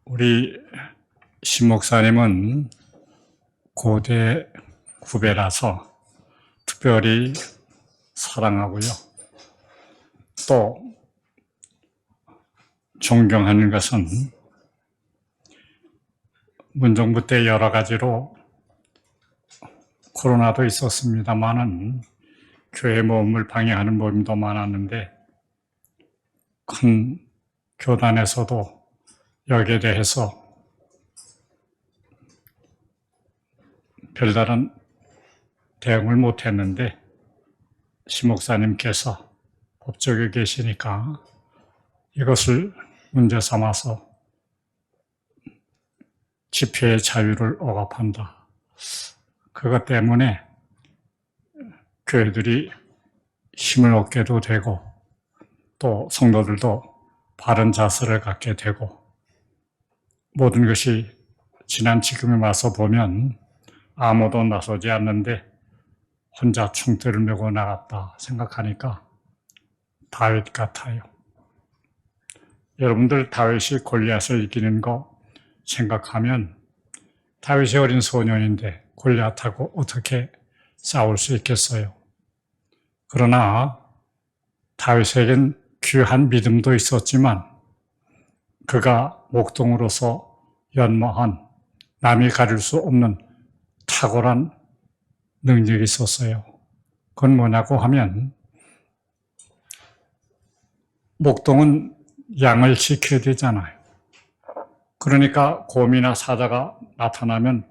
우리 신 목사님은 고대 후배라서 특별히 사랑하고요. 또 존경하는 것은 문정부 때 여러 가지로 코로나도 있었습니다만은 교회 모임을 방해하는 모임도 많았는데 큰 교단에서도 여기에 대해서 별다른 대응을 못했는데 신 목사님께서 법조계 계시니까 이것을 문제 삼아서 집회의 자유를 억압한다. 그것 때문에 교회들이 힘을 얻게도 되고 또 성도들도 바른 자세를 갖게 되고 모든 것이 지난 지금에 와서 보면 아무도 나서지 않는데 혼자 총대를 메고 나갔다 생각하니까 다윗 같아요. 여러분들 다윗이 골리앗을 이기는 거 생각하면 다윗이 어린 소년인데 골리앗하고 어떻게 싸울 수 있겠어요? 그러나 다윗에겐 귀한 믿음도 있었지만 그가 목동으로서 연마한 남이 가릴 수 없는 탁월한 능력이 있었어요. 그건 뭐냐고 하면 목동은 양을 지켜야 되잖아요. 그러니까 곰이나 사자가 나타나면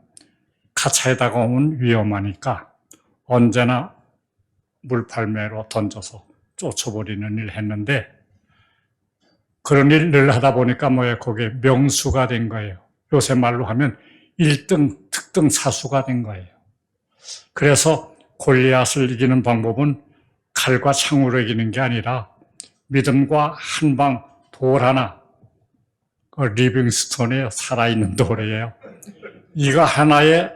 가차에다가 오면 위험하니까 언제나 물팔매로 던져서 쫓아버리는 일을 했는데 그런 일을 하다 보니까 그게 명수가 된 거예요. 요새 말로 하면 1등 특등 사수가 된 거예요. 그래서 골리앗을 이기는 방법은 칼과 창으로 이기는 게 아니라 믿음과 한방 돌 하나, 리빙스톤의 살아있는 돌이에요. 이거 하나에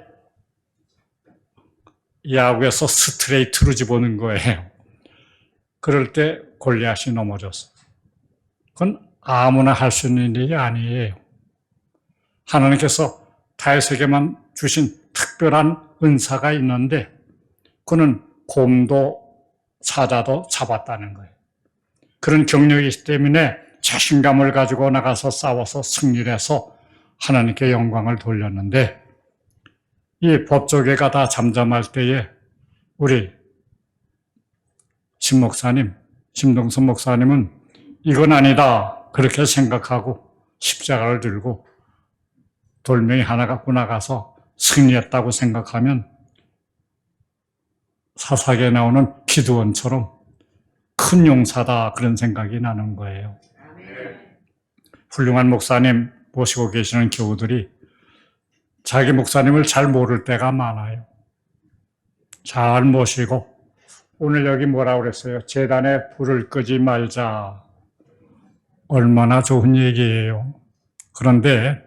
야구에서 스트레이트로 집어넣은 거예요. 그럴 때 골리앗이 넘어졌어요. 그건 아무나 할 수 있는 일이 아니에요. 하나님께서 다윗에게만 주신 특별한 은사가 있는데 그는 곰도 사자도 잡았다는 거예요. 그런 경력이 있기 때문에 자신감을 가지고 나가서 싸워서 승리를 해서 하나님께 영광을 돌렸는데 이 법조계가 다 잠잠할 때에 우리 신 목사님, 심동선 목사님은 이건 아니다 그렇게 생각하고 십자가를 들고 돌멩이 하나 갖고 나가서 승리했다고 생각하면 사사기에 나오는 기드온처럼 큰 용사다 그런 생각이 나는 거예요. 훌륭한 목사님 모시고 계시는 교우들이 자기 목사님을 잘 모를 때가 많아요. 잘 모시고 오늘 여기 뭐라고 그랬어요? 제단에 불을 끄지 말자. 얼마나 좋은 얘기예요. 그런데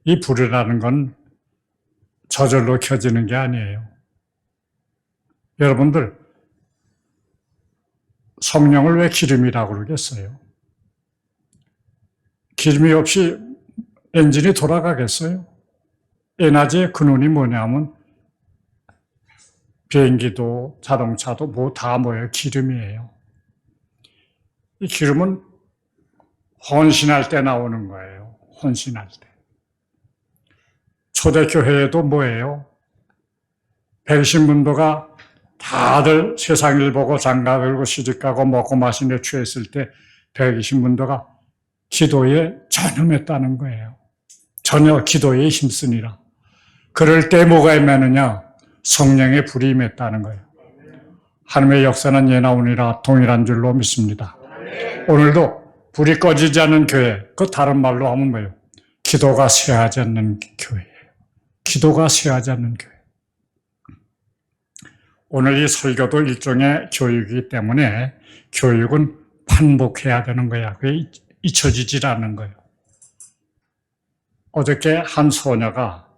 이 불이라는 건 저절로 켜지는 게 아니에요. 여러분들 성령을 왜 기름이라고 그러겠어요? 기름이 없이 엔진이 돌아가겠어요? 에너지의 근원이 뭐냐면 비행기도 자동차도 다 뭐예요? 기름이에요. 이 기름은 헌신할 때 나오는 거예요. 헌신할 때. 초대교회에도 뭐예요? 백신문도가 다들 세상 일 보고 장가 들고 시집가고 먹고 마시는 데 취했을 때 백신문도가 기도에 전념했다는 거예요. 전혀 기도에 힘쓰니라. 그럴 때 뭐가 임하느냐? 성령의 불이 임했다는 거예요. 하나님의 역사는 예나 오니라 동일한 줄로 믿습니다. 오늘도 불이 꺼지지 않는 교회, 그 다른 말로 하면 뭐예요? 기도가 쇠하지 않는 교회예요. 기도가 쇠하지 않는 교회. 오늘 이 설교도 일종의 교육이기 때문에 교육은 반복해야 되는 거야. 그게 잊혀지질 않는 거예요. 어저께 한 소녀가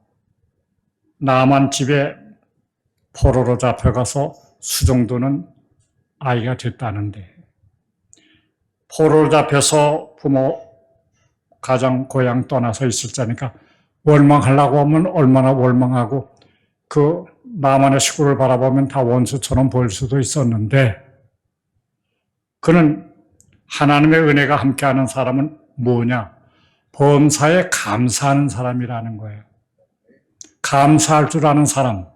남한 집에 포로로 잡혀가서 수종도는 아이가 됐다는데 포로로 잡혀서 부모 가정, 고향 떠나서 있을 자니까 원망하려고 하면 얼마나 원망하고 그 나만의 시골을 바라보면 다 원수처럼 보일 수도 있었는데 그는 하나님의 은혜가 함께하는 사람은 뭐냐? 범사에 감사하는 사람이라는 거예요. 감사할 줄 아는 사람,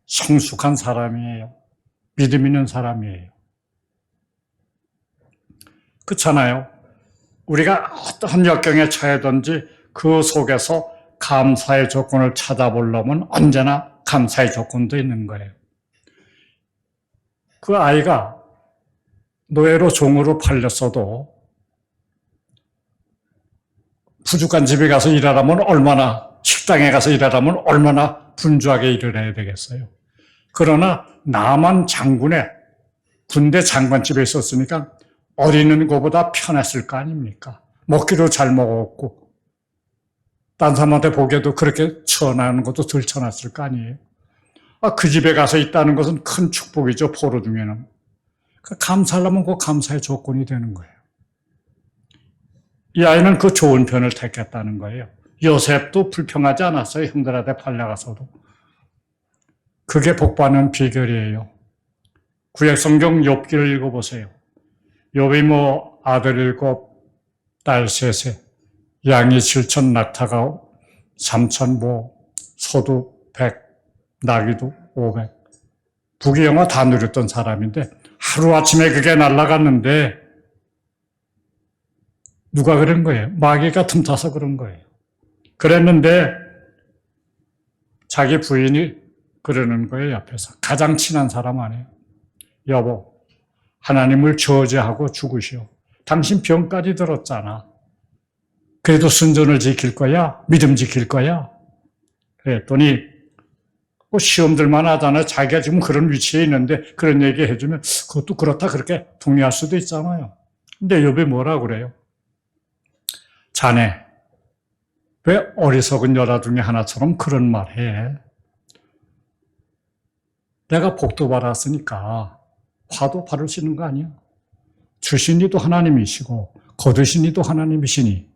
성숙한 사람이에요. 믿음 있는 사람이에요. 그렇잖아요. 우리가 어떤 역경에 처해든지 그 속에서 감사의 조건을 찾아보려면 언제나 감사의 조건도 있는 거예요. 그 아이가 노예로 종으로 팔렸어도 부족한 집에 가서 일하려면 얼마나, 식당에 가서 일하려면 얼마나 분주하게 일을 해야 되겠어요. 그러나 남한 장군의 군대 장관집에 있었으니까 어리는 것보다 편했을 거 아닙니까? 먹기도 잘 먹었고 딴 사람한테 보기에도 그렇게 처나는 것도 덜 처났을 거 아니에요. 그 집에 가서 있다는 것은 큰 축복이죠. 포로 중에는. 감사하려면 그 감사의 조건이 되는 거예요. 이 아이는 그 좋은 편을 택했다는 거예요. 요셉도 불평하지 않았어요. 형들한테 팔려가서도. 그게 복받는 비결이에요. 구약성경 욥기를 읽어보세요. 욥이 뭐 아들 7, 딸 3, 양이 7천, 낙타가 3천, 뭐 소도 100, 나귀도 500. 부귀영화 다 누렸던 사람인데 하루아침에 그게 날아갔는데 누가 그런 거예요? 마귀가 틈타서 그런 거예요. 그랬는데 자기 부인이 그러는 거예요. 옆에서. 가장 친한 사람 아니에요. 여보, 하나님을 저주하고 죽으시오. 당신 병까지 들었잖아. 그래도 순전을 지킬 거야? 믿음 지킬 거야? 그랬더니 시험들만 하잖아요. 자기가 지금 그런 위치에 있는데 그런 얘기 해주면 그것도 그렇다 그렇게 동의할 수도 있잖아요. 근데 욥이 뭐라 그래요? 자네, 왜 어리석은 여자 중에 하나처럼 그런 말 해? 내가 복도 받았으니까 화도 바를 수 있는 거 아니야? 주신 이도 하나님이시고 거두신 이도 하나님이시니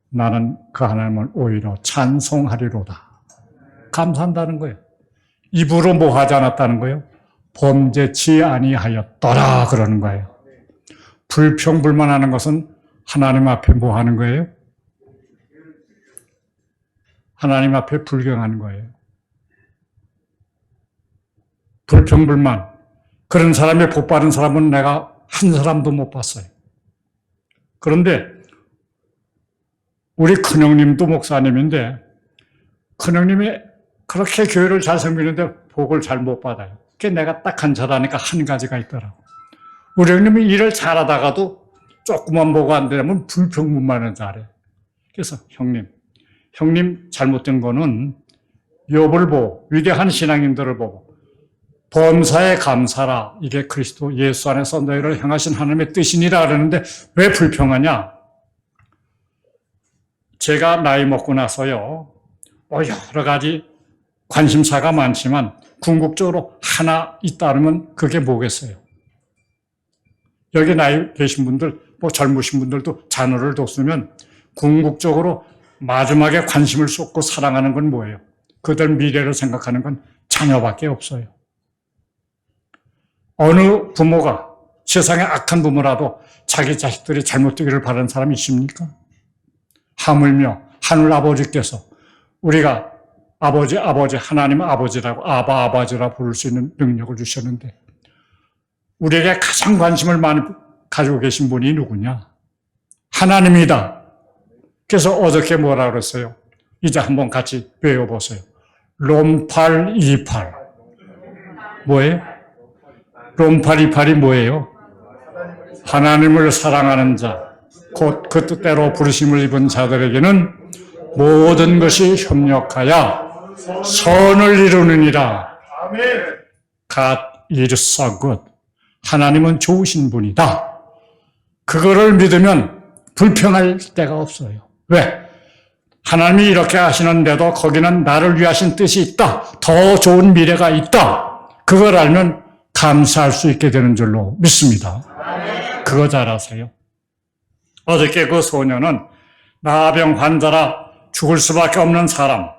나는 그 하나님을 오히려 찬송하리로다. 감사한다는 거예요. 입으로 뭐 하지 않았다는 거예요? 범죄치 아니하였더라 그러는 거예요. 불평불만하는 것은 하나님 앞에 뭐 하는 거예요? 하나님 앞에 불경하는 거예요. 불평불만. 그런 사람이 복받은 사람은 내가 한 사람도 못 봤어요. 그런데 우리 큰형님도 목사님인데 큰형님이 그렇게 교회를 잘 섬기는데 복을 잘 못 받아요. 그게 내가 딱 한 자라니까 한 가지가 있더라고. 우리 형님이 일을 잘하다가도 조금만 보고 안 되면 불평불만은 잘해. 그래서 형님 잘못된 거는 욥을 보고 위대한 신앙인들을 보고 범사에 감사라. 이게 그리스도 예수 안에서 너희를 향하신 하나님의 뜻이니라 그러는데 왜 불평하냐? 제가 나이 먹고 나서요. 여러 가지 관심사가 많지만 궁극적으로 하나 있다면 그게 뭐겠어요? 여기 나이 계신 분들, 뭐 젊으신 분들도 자녀를 뒀으면 궁극적으로 마지막에 관심을 쏟고 사랑하는 건 뭐예요? 그들 미래를 생각하는 건 자녀밖에 없어요. 어느 부모가 세상에 악한 부모라도 자기 자식들이 잘못되기를 바라는 사람이 있습니까? 하물며 하늘 아버지께서 우리가 아버지 하나님 아버지라고 아버지라 부를 수 있는 능력을 주셨는데 우리에게 가장 관심을 많이 가지고 계신 분이 누구냐? 하나님이다. 그래서 어저께 뭐라 그랬어요? 이제 한번 같이 외워보세요. 롬팔 28. 뭐예요? 롬팔 28이 뭐예요? 하나님을 사랑하는 자, 곧 그 뜻대로 부르심을 입은 자들에게는 모든 것이 협력하여 선을 이루느니라. God is so good. 하나님은 좋으신 분이다. 그거를 믿으면 불평할 데가 없어요. 왜? 하나님이 이렇게 하시는데도 거기는 나를 위하신 뜻이 있다. 더 좋은 미래가 있다. 그걸 알면 감사할 수 있게 되는 줄로 믿습니다. 그거 잘 아세요. 어저께 그 소녀는 나병 환자라 죽을 수밖에 없는 사람,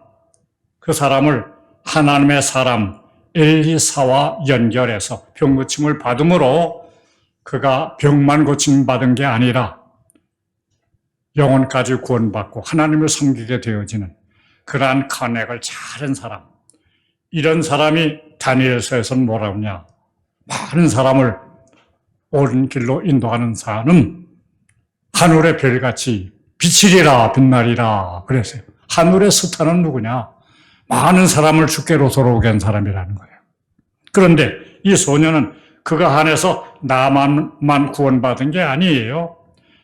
그 사람을 하나님의 사람 엘리사와 연결해서 병 고침을 받음으로 그가 병만 고침받은 게 아니라 영혼까지 구원받고 하나님을 섬기게 되어지는 그러한 커넥을 잘한 사람, 이런 사람이 다니엘서에서는 뭐라고 하냐, 많은 사람을 옳은 길로 인도하는 사람은 하늘의 별같이 빛이리라 빛나리라 그랬어요. 하늘의 스타는 누구냐? 많은 사람을 주께로 돌아오게 한 사람이라는 거예요. 그런데 이 소녀는 그가 안에서 나만만 구원받은 게 아니에요.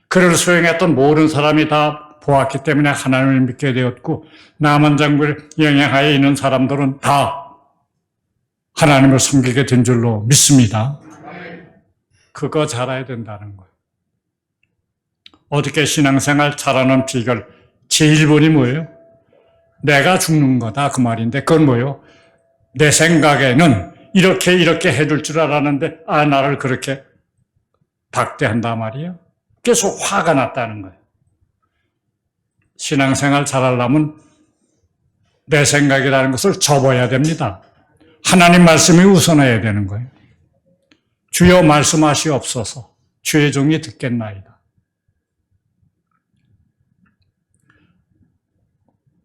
그를 수행했던 모든 사람이 다 보았기 때문에 하나님을 믿게 되었고, 나만 장군의 영향하에 있는 사람들은 다 하나님을 섬기게 된 줄로 믿습니다. 그거 잘해야 된다는 거예요. 어떻게 신앙생활 잘하는 비결 제일 본이 뭐예요? 내가 죽는 거다 그 말인데, 그건 뭐예요? 내 생각에는 이렇게 해줄 줄 알았는데 나를 그렇게 박대한단 말이에요. 계속 화가 났다는 거예요. 신앙생활 잘하려면 내 생각이라는 것을 접어야 됩니다. 하나님 말씀이 우선해야 되는 거예요. 주여 말씀하시옵소서, 주의 종이 듣겠나이다.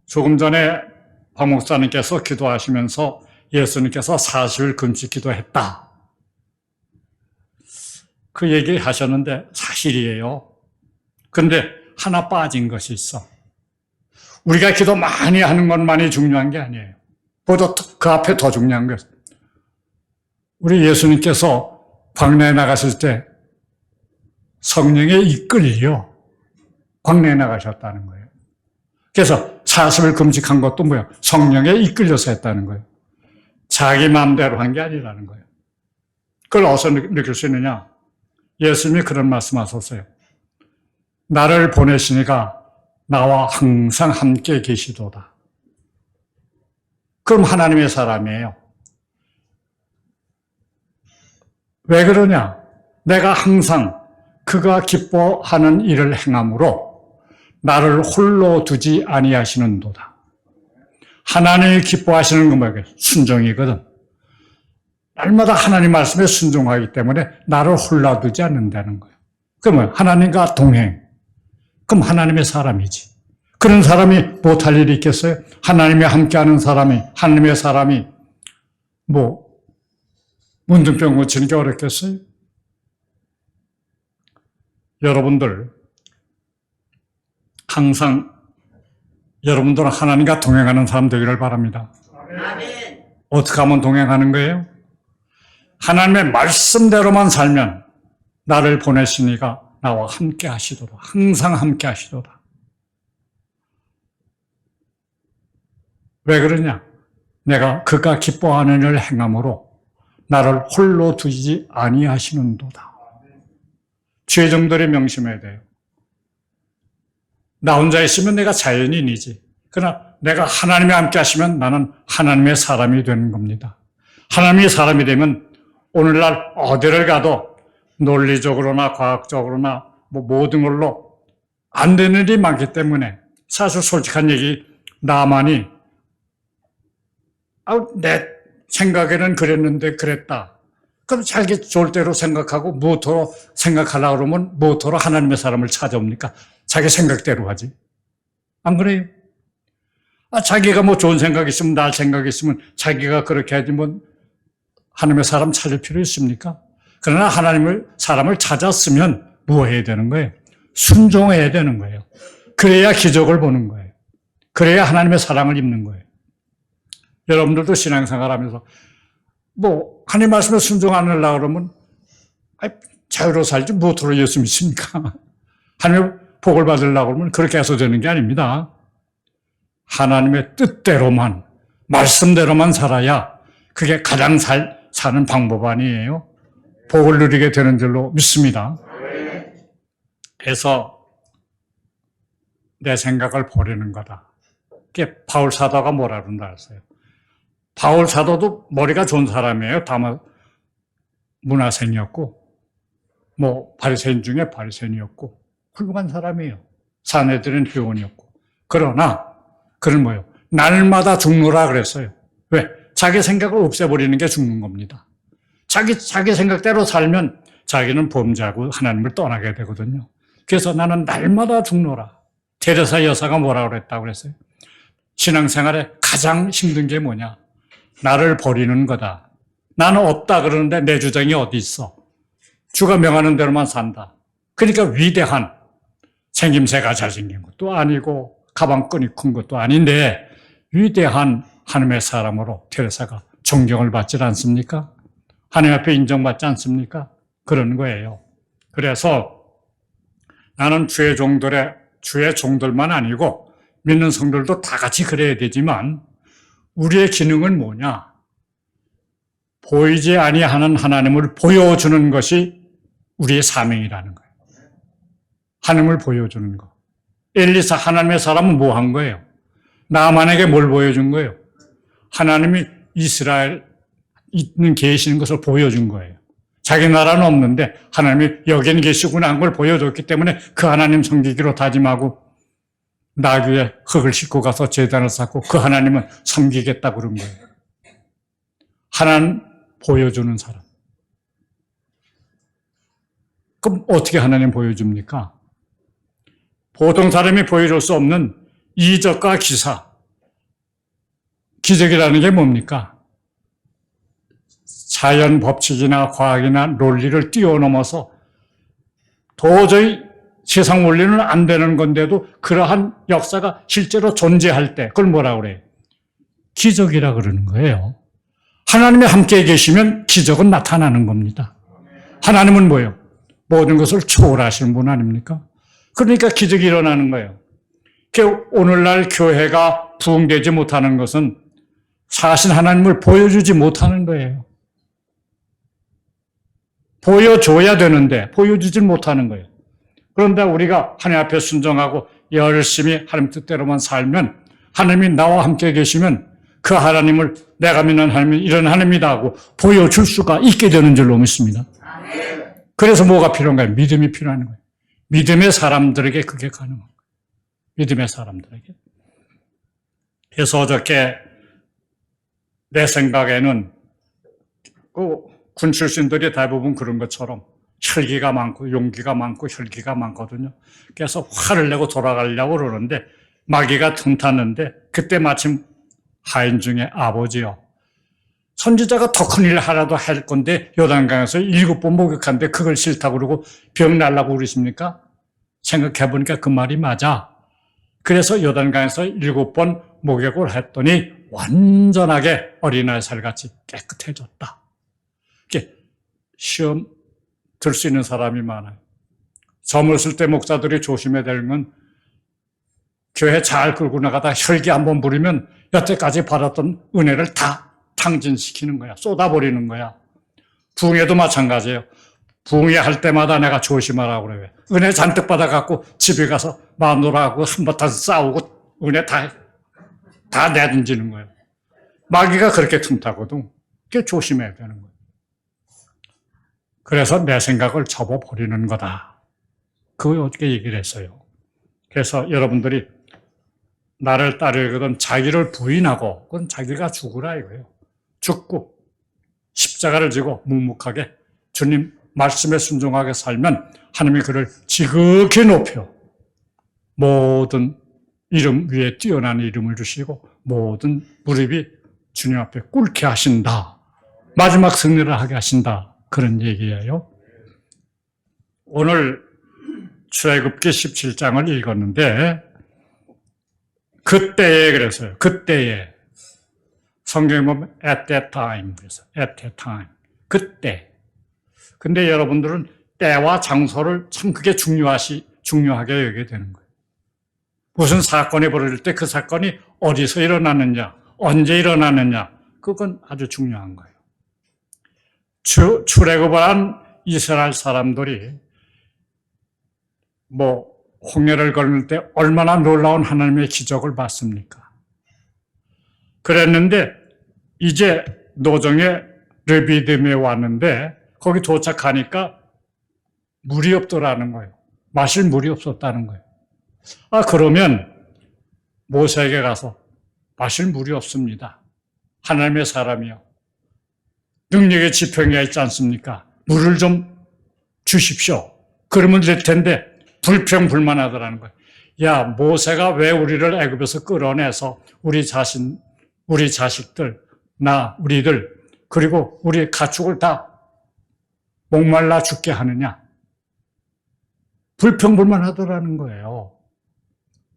조금 전에 박 목사님께서 기도하시면서 예수님께서 40일 금식 기도했다, 그 얘기 하셨는데 사실이에요. 그런데 하나 빠진 것이 있어. 우리가 기도 많이 하는 것만이 중요한 게 아니에요. 보다 그 앞에 더 중요한 것은, 우리 예수님께서 광야에 나가실 때 성령에 이끌려 광야에 나가셨다는 거예요. 그래서 40일 금식한 것도 뭐야? 성령에 이끌려서 했다는 거예요. 자기 마음대로 한 게 아니라는 거예요. 그걸 어디서 느낄 수 있느냐? 예수님이 그런 말씀하셨어요. 나를 보내시니가 나와 항상 함께 계시도다. 그럼 하나님의 사람이에요. 왜 그러냐? 내가 항상 그가 기뻐하는 일을 행함으로 나를 홀로 두지 아니하시는도다. 하나님이 기뻐하시는 건 뭐예요? 순종이거든. 날마다 하나님 말씀에 순종하기 때문에 나를 홀로 두지 않는다는 거예요. 그러면 하나님과 동행, 그럼 하나님의 사람이지. 그런 사람이 못할 일이 있겠어요? 하나님이 함께하는 사람이, 하나님의 사람이 문둥병 고치는 게 어렵겠어요? 여러분들, 항상 여러분들은 하나님과 동행하는 사람 되기를 바랍니다. 아멘. 어떻게 하면 동행하는 거예요? 하나님의 말씀대로만 살면 나를 보내시니가 나와 함께 하시도다. 항상 함께 하시도다. 왜 그러냐? 내가 그가 기뻐하는 일을 행함으로 나를 홀로 두지 아니하시는도다. 죄종들이 명심해야 돼요. 나 혼자 있으면 내가 자연인이지. 그러나 내가 하나님이 함께 하시면 나는 하나님의 사람이 되는 겁니다. 하나님의 사람이 되면 오늘날 어디를 가도 논리적으로나 과학적으로나 모든 걸로 안 되는 일이 많기 때문에, 사실 솔직한 얘기, 나만이 내 생각에는 그랬는데 그랬다. 그럼 자기 좋을 대로 생각하고 무엇으로 생각하려고 그러면 무엇으로 하나님의 사람을 찾아옵니까? 자기 생각대로 하지. 안 그래요? 자기가 좋은 생각이 있으면, 날 생각이 있으면 자기가 그렇게 하지 하나님의 사람 찾을 필요 있습니까? 그러나 하나님의 사람을 찾았으면 뭐 해야 되는 거예요? 순종해야 되는 거예요. 그래야 기적을 보는 거예요. 그래야 하나님의 사랑을 입는 거예요. 여러분들도 신앙생활 하면서 하나님 말씀에 순종 안 하려고 그러면 자유로 살지 무엇으로 예수 믿습니까? 하나님의 복을 받으려고 그러면 그렇게 해서 되는 게 아닙니다. 하나님의 뜻대로만, 말씀대로만 살아야 그게 가장 사는 방법 아니에요? 복을 누리게 되는 줄로 믿습니다. 그래서 내 생각을 버리는 거다. 그게 바울 사도가 뭐라 그런다 했어요. 바울 사도도 머리가 좋은 사람이에요. 다만 문화생이었고, 바리새인 중에 바리새인이었고 훌륭한 사람이에요. 사내들은 회원이었고. 그러나 그는 뭐예요? 날마다 죽노라 그랬어요. 왜? 자기 생각을 없애버리는 게 죽는 겁니다. 자기 생각대로 살면 자기는 범죄하고 하나님을 떠나게 되거든요. 그래서 나는 날마다 죽노라. 테레사 여사가 뭐라고 그랬다고 그랬어요? 신앙생활에 가장 힘든 게 뭐냐? 나를 버리는 거다. 나는 없다 그러는데 내 주장이 어디 있어? 주가 명하는 대로만 산다. 그러니까 위대한 생김새가 잘생긴 것도 아니고 가방끈이 큰 것도 아닌데 위대한 하나님의 사람으로 테레사가 존경을 받지 않습니까? 하나님 앞에 인정받지 않습니까? 그런 거예요. 그래서 나는 주의 종들만 아니고 믿는 성도들도 다 같이 그래야 되지만 우리의 기능은 뭐냐? 보이지 아니하는 하나님을 보여주는 것이 우리의 사명이라는 거예요. 하나님을 보여주는 거. 엘리사 하나님의 사람은 뭐 한 거예요? 나만에게 뭘 보여준 거예요? 하나님이 이스라엘 있는 계시는 것을 보여준 거예요. 자기 나라는 없는데 하나님이 여기는 계시구나 한 걸 보여줬기 때문에 그 하나님 섬기기로 다짐하고 나귀에 흙을 싣고 가서 제단을 쌓고 그 하나님은 섬기겠다 그런 거예요. 하나님 보여주는 사람. 그럼 어떻게 하나님 보여줍니까? 보통 사람이 보여줄 수 없는 이적과 기사. 기적이라는 게 뭡니까? 자연 법칙이나 과학이나 논리를 뛰어넘어서 도저히 세상 원리는 안 되는 건데도 그러한 역사가 실제로 존재할 때 그걸 뭐라고 그래요? 기적이라 그러는 거예요. 하나님이 함께 계시면 기적은 나타나는 겁니다. 하나님은 뭐예요? 모든 것을 초월하시는 분 아닙니까? 그러니까 기적이 일어나는 거예요. 오늘날 교회가 부흥되지 못하는 것은 사실 하나님을 보여주지 못하는 거예요. 보여줘야 되는데 보여주지 못하는 거예요. 그런데 우리가 하나님 앞에 순종하고 열심히 하나님 뜻대로만 살면 하나님이 나와 함께 계시면 그 하나님을 내가 믿는 하나님이 이런 하나님이다 하고 보여줄 수가 있게 되는 줄로 믿습니다. 그래서 뭐가 필요한가요? 믿음이 필요한 거예요. 믿음의 사람들에게 그게 가능한 거예요. 믿음의 사람들에게. 그래서 어저께 내 생각에는 군 출신들이 대부분 그런 것처럼 혈기가 많고 용기가 많고 혈기가 많거든요. 그래서 화를 내고 돌아가려고 그러는데 마귀가 틈탔는데 그때 마침 하인 중에 아버지요. 선지자가 더 큰 일 하라도 할 건데 요단강에서 7번 목욕하는데 그걸 싫다고 그러고 병 날라고 그러십니까? 생각해보니까 그 말이 맞아. 그래서 요단강에서 7번 목욕을 했더니 완전하게 어린아이 살같이 깨끗해졌다. 이게 시험 들 수 있는 사람이 많아요. 젊었을 때 목사들이 조심해야 될 건 교회 잘 끌고 나가다 혈기 한번 부리면 여태까지 받았던 은혜를 다 탕진시키는 거야. 쏟아버리는 거야. 부흥회도 마찬가지예요. 부흥회 할 때마다 내가 조심하라고 그래요. 은혜 잔뜩 받아갖고 집에 가서 마누라하고 한바탕 싸우고 은혜 다 내던지는 거예요. 마귀가 그렇게 틈타거든. 그게 조심해야 되는 거예요. 그래서 내 생각을 접어버리는 거다. 그걸 어떻게 얘기를 했어요. 그래서 여러분들이 나를 따르거든 자기를 부인하고 그건 자기가 죽으라 이거예요. 죽고 십자가를 지고 묵묵하게 주님 말씀에 순종하게 살면 하나님이 그를 지극히 높여 모든 이름 위에 뛰어난 이름을 주시고 모든 무릎이 주님 앞에 꿇게 하신다. 마지막 승리를 하게 하신다. 그런 얘기예요. 오늘 출애굽기 17장을 읽었는데 그때에 그랬어요. 그때에 성경에 보면 at that time 그래서 at that time 그때. 근데 여러분들은 때와 장소를 참 그게 중요하게 여기게 되는 거예요. 무슨 사건이 벌어질 때 그 사건이 어디서 일어났느냐, 언제 일어났느냐, 그건 아주 중요한 거예요. 출애굽을 한 이스라엘 사람들이 홍해를 걸을 때 얼마나 놀라운 하나님의 기적을 봤습니까? 그랬는데 이제 노정에 르비딤에 왔는데 거기 도착하니까 물이 없더라는 거예요. 마실 물이 없었다는 거예요. 그러면 모세에게 가서 마실 물이 없습니다. 하나님의 사람이요. 능력의 지평이가 있지 않습니까? 물을 좀 주십시오. 그러면 될 텐데 불평불만하더라는 거예요. 야, 모세가 왜 우리를 애굽에서 끌어내서 우리 자식들, 우리들, 그리고 우리 가축을 다 목말라 죽게 하느냐? 불평불만하더라는 거예요.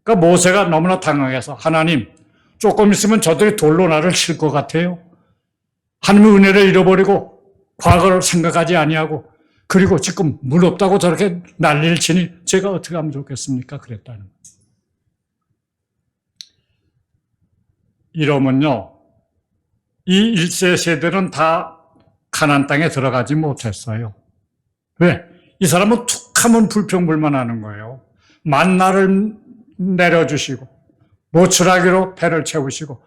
그러니까 모세가 너무나 당황해서 하나님, 조금 있으면 저들이 돌로 나를 칠 것 같아요. 하나님의 은혜를 잃어버리고 과거를 생각하지 아니하고 그리고 지금 물 없다고 저렇게 난리를 치니 제가 어떻게 하면 좋겠습니까? 그랬다는 거예요. 이러면요, 이 1세 세대는 다 가나안 땅에 들어가지 못했어요. 왜? 이 사람은 툭하면 불평불만하는 거예요. 만나를 내려주시고 모출하기로 배를 채우시고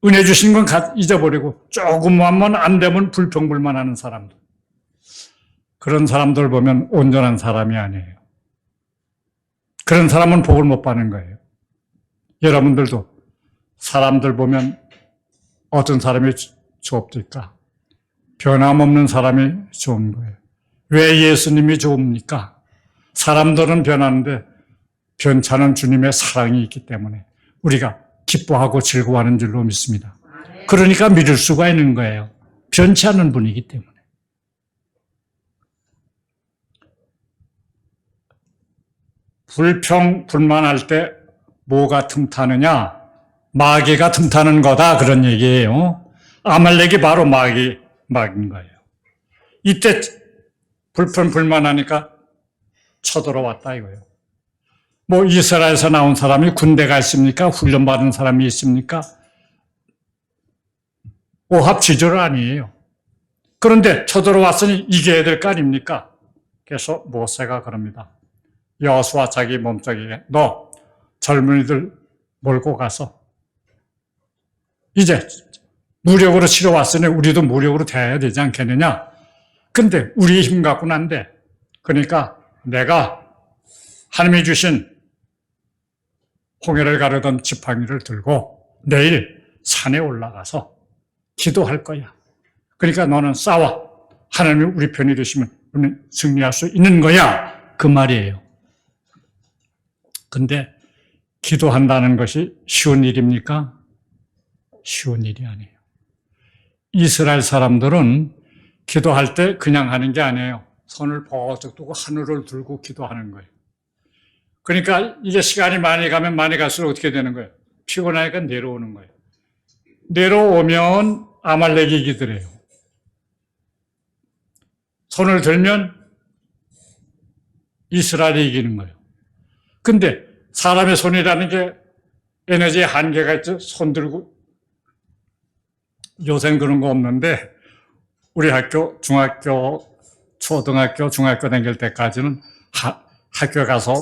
은혜 주신 건 잊어버리고 조금만 안 되면 불평불만하는 사람들. 그런 사람들 보면 온전한 사람이 아니에요. 그런 사람은 복을 못 받는 거예요. 여러분들도 사람들 보면 어떤 사람이 좋습니까? 변함없는 사람이 좋은 거예요. 왜 예수님이 좋습니까? 사람들은 변하는데 변찮은 주님의 사랑이 있기 때문에 우리가 기뻐하고 즐거워하는 줄로 믿습니다. 그러니까 믿을 수가 있는 거예요. 변치 않는 분이기 때문에. 불평불만할 때 뭐가 틈타느냐? 마귀가 틈타는 거다, 그런 얘기예요. 아말렉이 바로 마귀인 거예요. 이때 불평불만하니까 쳐들어왔다 이거예요. 뭐 이스라엘에서 나온 사람이 군대가 있습니까? 훈련받은 사람이 있습니까? 오합지졸 아니에요. 그런데 쳐들어왔으니 이겨야 될 거 아닙니까? 그래서 모세가 그럽니다. 여호수아 자기 몸뚱이에 너 젊은이들 몰고 가서 이제 무력으로 치러 왔으니 우리도 무력으로 대해야 되지 않겠느냐? 근데 우리의 힘 갖고는 안 돼. 그러니까 내가 하나님이 주신 홍해를 가르던 지팡이를 들고 내일 산에 올라가서 기도할 거야. 그러니까 너는 싸워. 하나님이 우리 편이 되시면 우리는 승리할 수 있는 거야. 그 말이에요. 근데 기도한다는 것이 쉬운 일입니까? 쉬운 일이 아니에요. 이스라엘 사람들은 기도할 때 그냥 하는 게 아니에요. 손을 버쩍 두고 하늘을 들고 기도하는 거예요. 그러니까 이게 시간이 많이 가면 많이 갈수록 어떻게 되는 거예요? 피곤하니까 내려오는 거예요. 내려오면 아말렉이 이기더래요. 손을 들면 이스라엘이 이기는 거예요. 근데 사람의 손이라는 게 에너지의 한계가 있죠. 손 들고. 요새는 그런 거 없는데 우리 학교, 중학교, 초등학교, 중학교 다닐 때까지는 학교 가서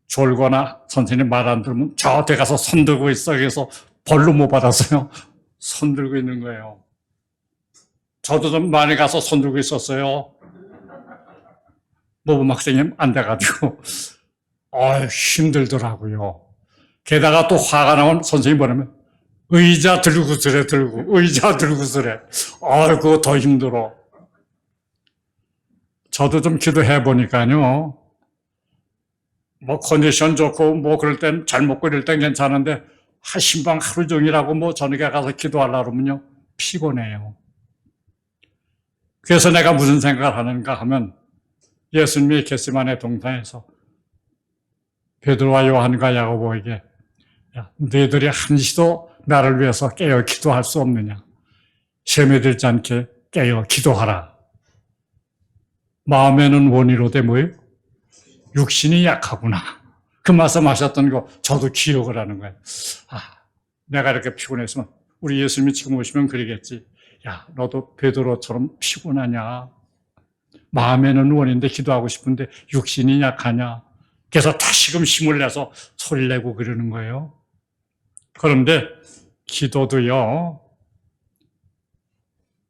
졸거나 선생님 말 안 들으면 저 대 가서 손 들고 있어. 그래서 벌로 못 받았어요. 손 들고 있는 거예요. 저도 좀 많이 가서 손 들고 있었어요. 모범학생이 안 돼가지고. 힘들더라고요. 게다가 또 화가 나면 선생님이 뭐냐면 의자 들고 서래 들고 의자 들고 서래. 그거 더 힘들어. 저도 좀 기도해 보니까요. 뭐 컨디션 좋고 뭐 그럴 땐 잘 먹고 이럴 땐 괜찮은데 신방 하루 종일하고 뭐 저녁에 가서 기도하려고 그러면요 피곤해요. 그래서 내가 무슨 생각을 하는가 하면 예수님이 겟세마네 동산에서 베드로와 요한과 야고보에게 야, 너희들이 한시도 나를 위해서 깨어 기도할 수 없느냐? 시험에 들지 않게 깨어 기도하라. 마음에는 원이로되 뭐예요? 육신이 약하구나. 그 말씀 하셨던 거 저도 기억을 하는 거예요. 내가 이렇게 피곤했으면 우리 예수님이 지금 오시면 그러겠지. 야, 너도 베드로처럼 피곤하냐? 마음에는 원인데 기도하고 싶은데 육신이 약하냐? 그래서 다시금 힘을 내서 소리를 내고 그러는 거예요. 그런데 기도도요,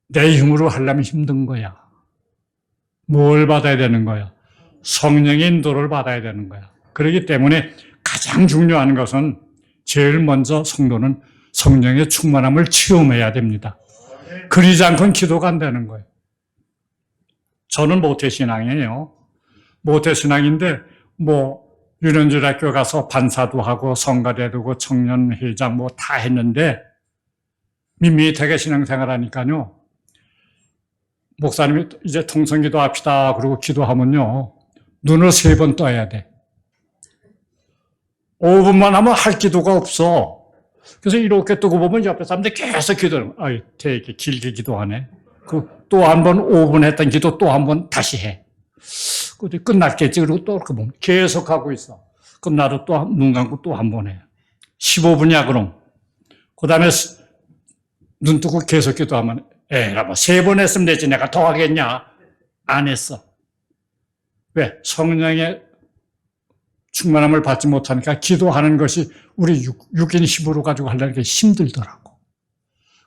내 힘으로 하려면 힘든 거야. 뭘 받아야 되는 거야? 성령의 인도를 받아야 되는 거야. 그렇기 때문에 가장 중요한 것은 제일 먼저 성도는 성령의 충만함을 체험해야 됩니다. 그러지 않고는 기도가 안 되는 거예요. 저는 모태신앙이에요. 모태신앙인데 유년중학교 가서 반사도 하고 성가대 두고 청년회장 다 했는데 밋밋하게 신앙생활 하니까요. 목사님이 이제 통성기도 합시다 그러고 기도하면요. 눈을 3번 떠야 돼. 5분만 하면 할 기도가 없어. 그래서 이렇게 뜨고 보면 옆에 사람들이 계속 기도를, 되게 길게 기도하네. 또 한 번 5분 했던 기도 또 한 번 다시 해. 끝났겠지. 그리고 또 이렇게 보면 계속 하고 있어. 끝나도 또 눈 감고 또 한 번 해. 15분이야, 그럼. 그 다음에 눈 뜨고 계속 기도하면, 3번 했으면 되지. 내가 더 하겠냐? 안 했어. 왜? 성령의 충만함을 받지 못하니까 기도하는 것이 우리 육인 힘으로 가지고 하려는 게 힘들더라고.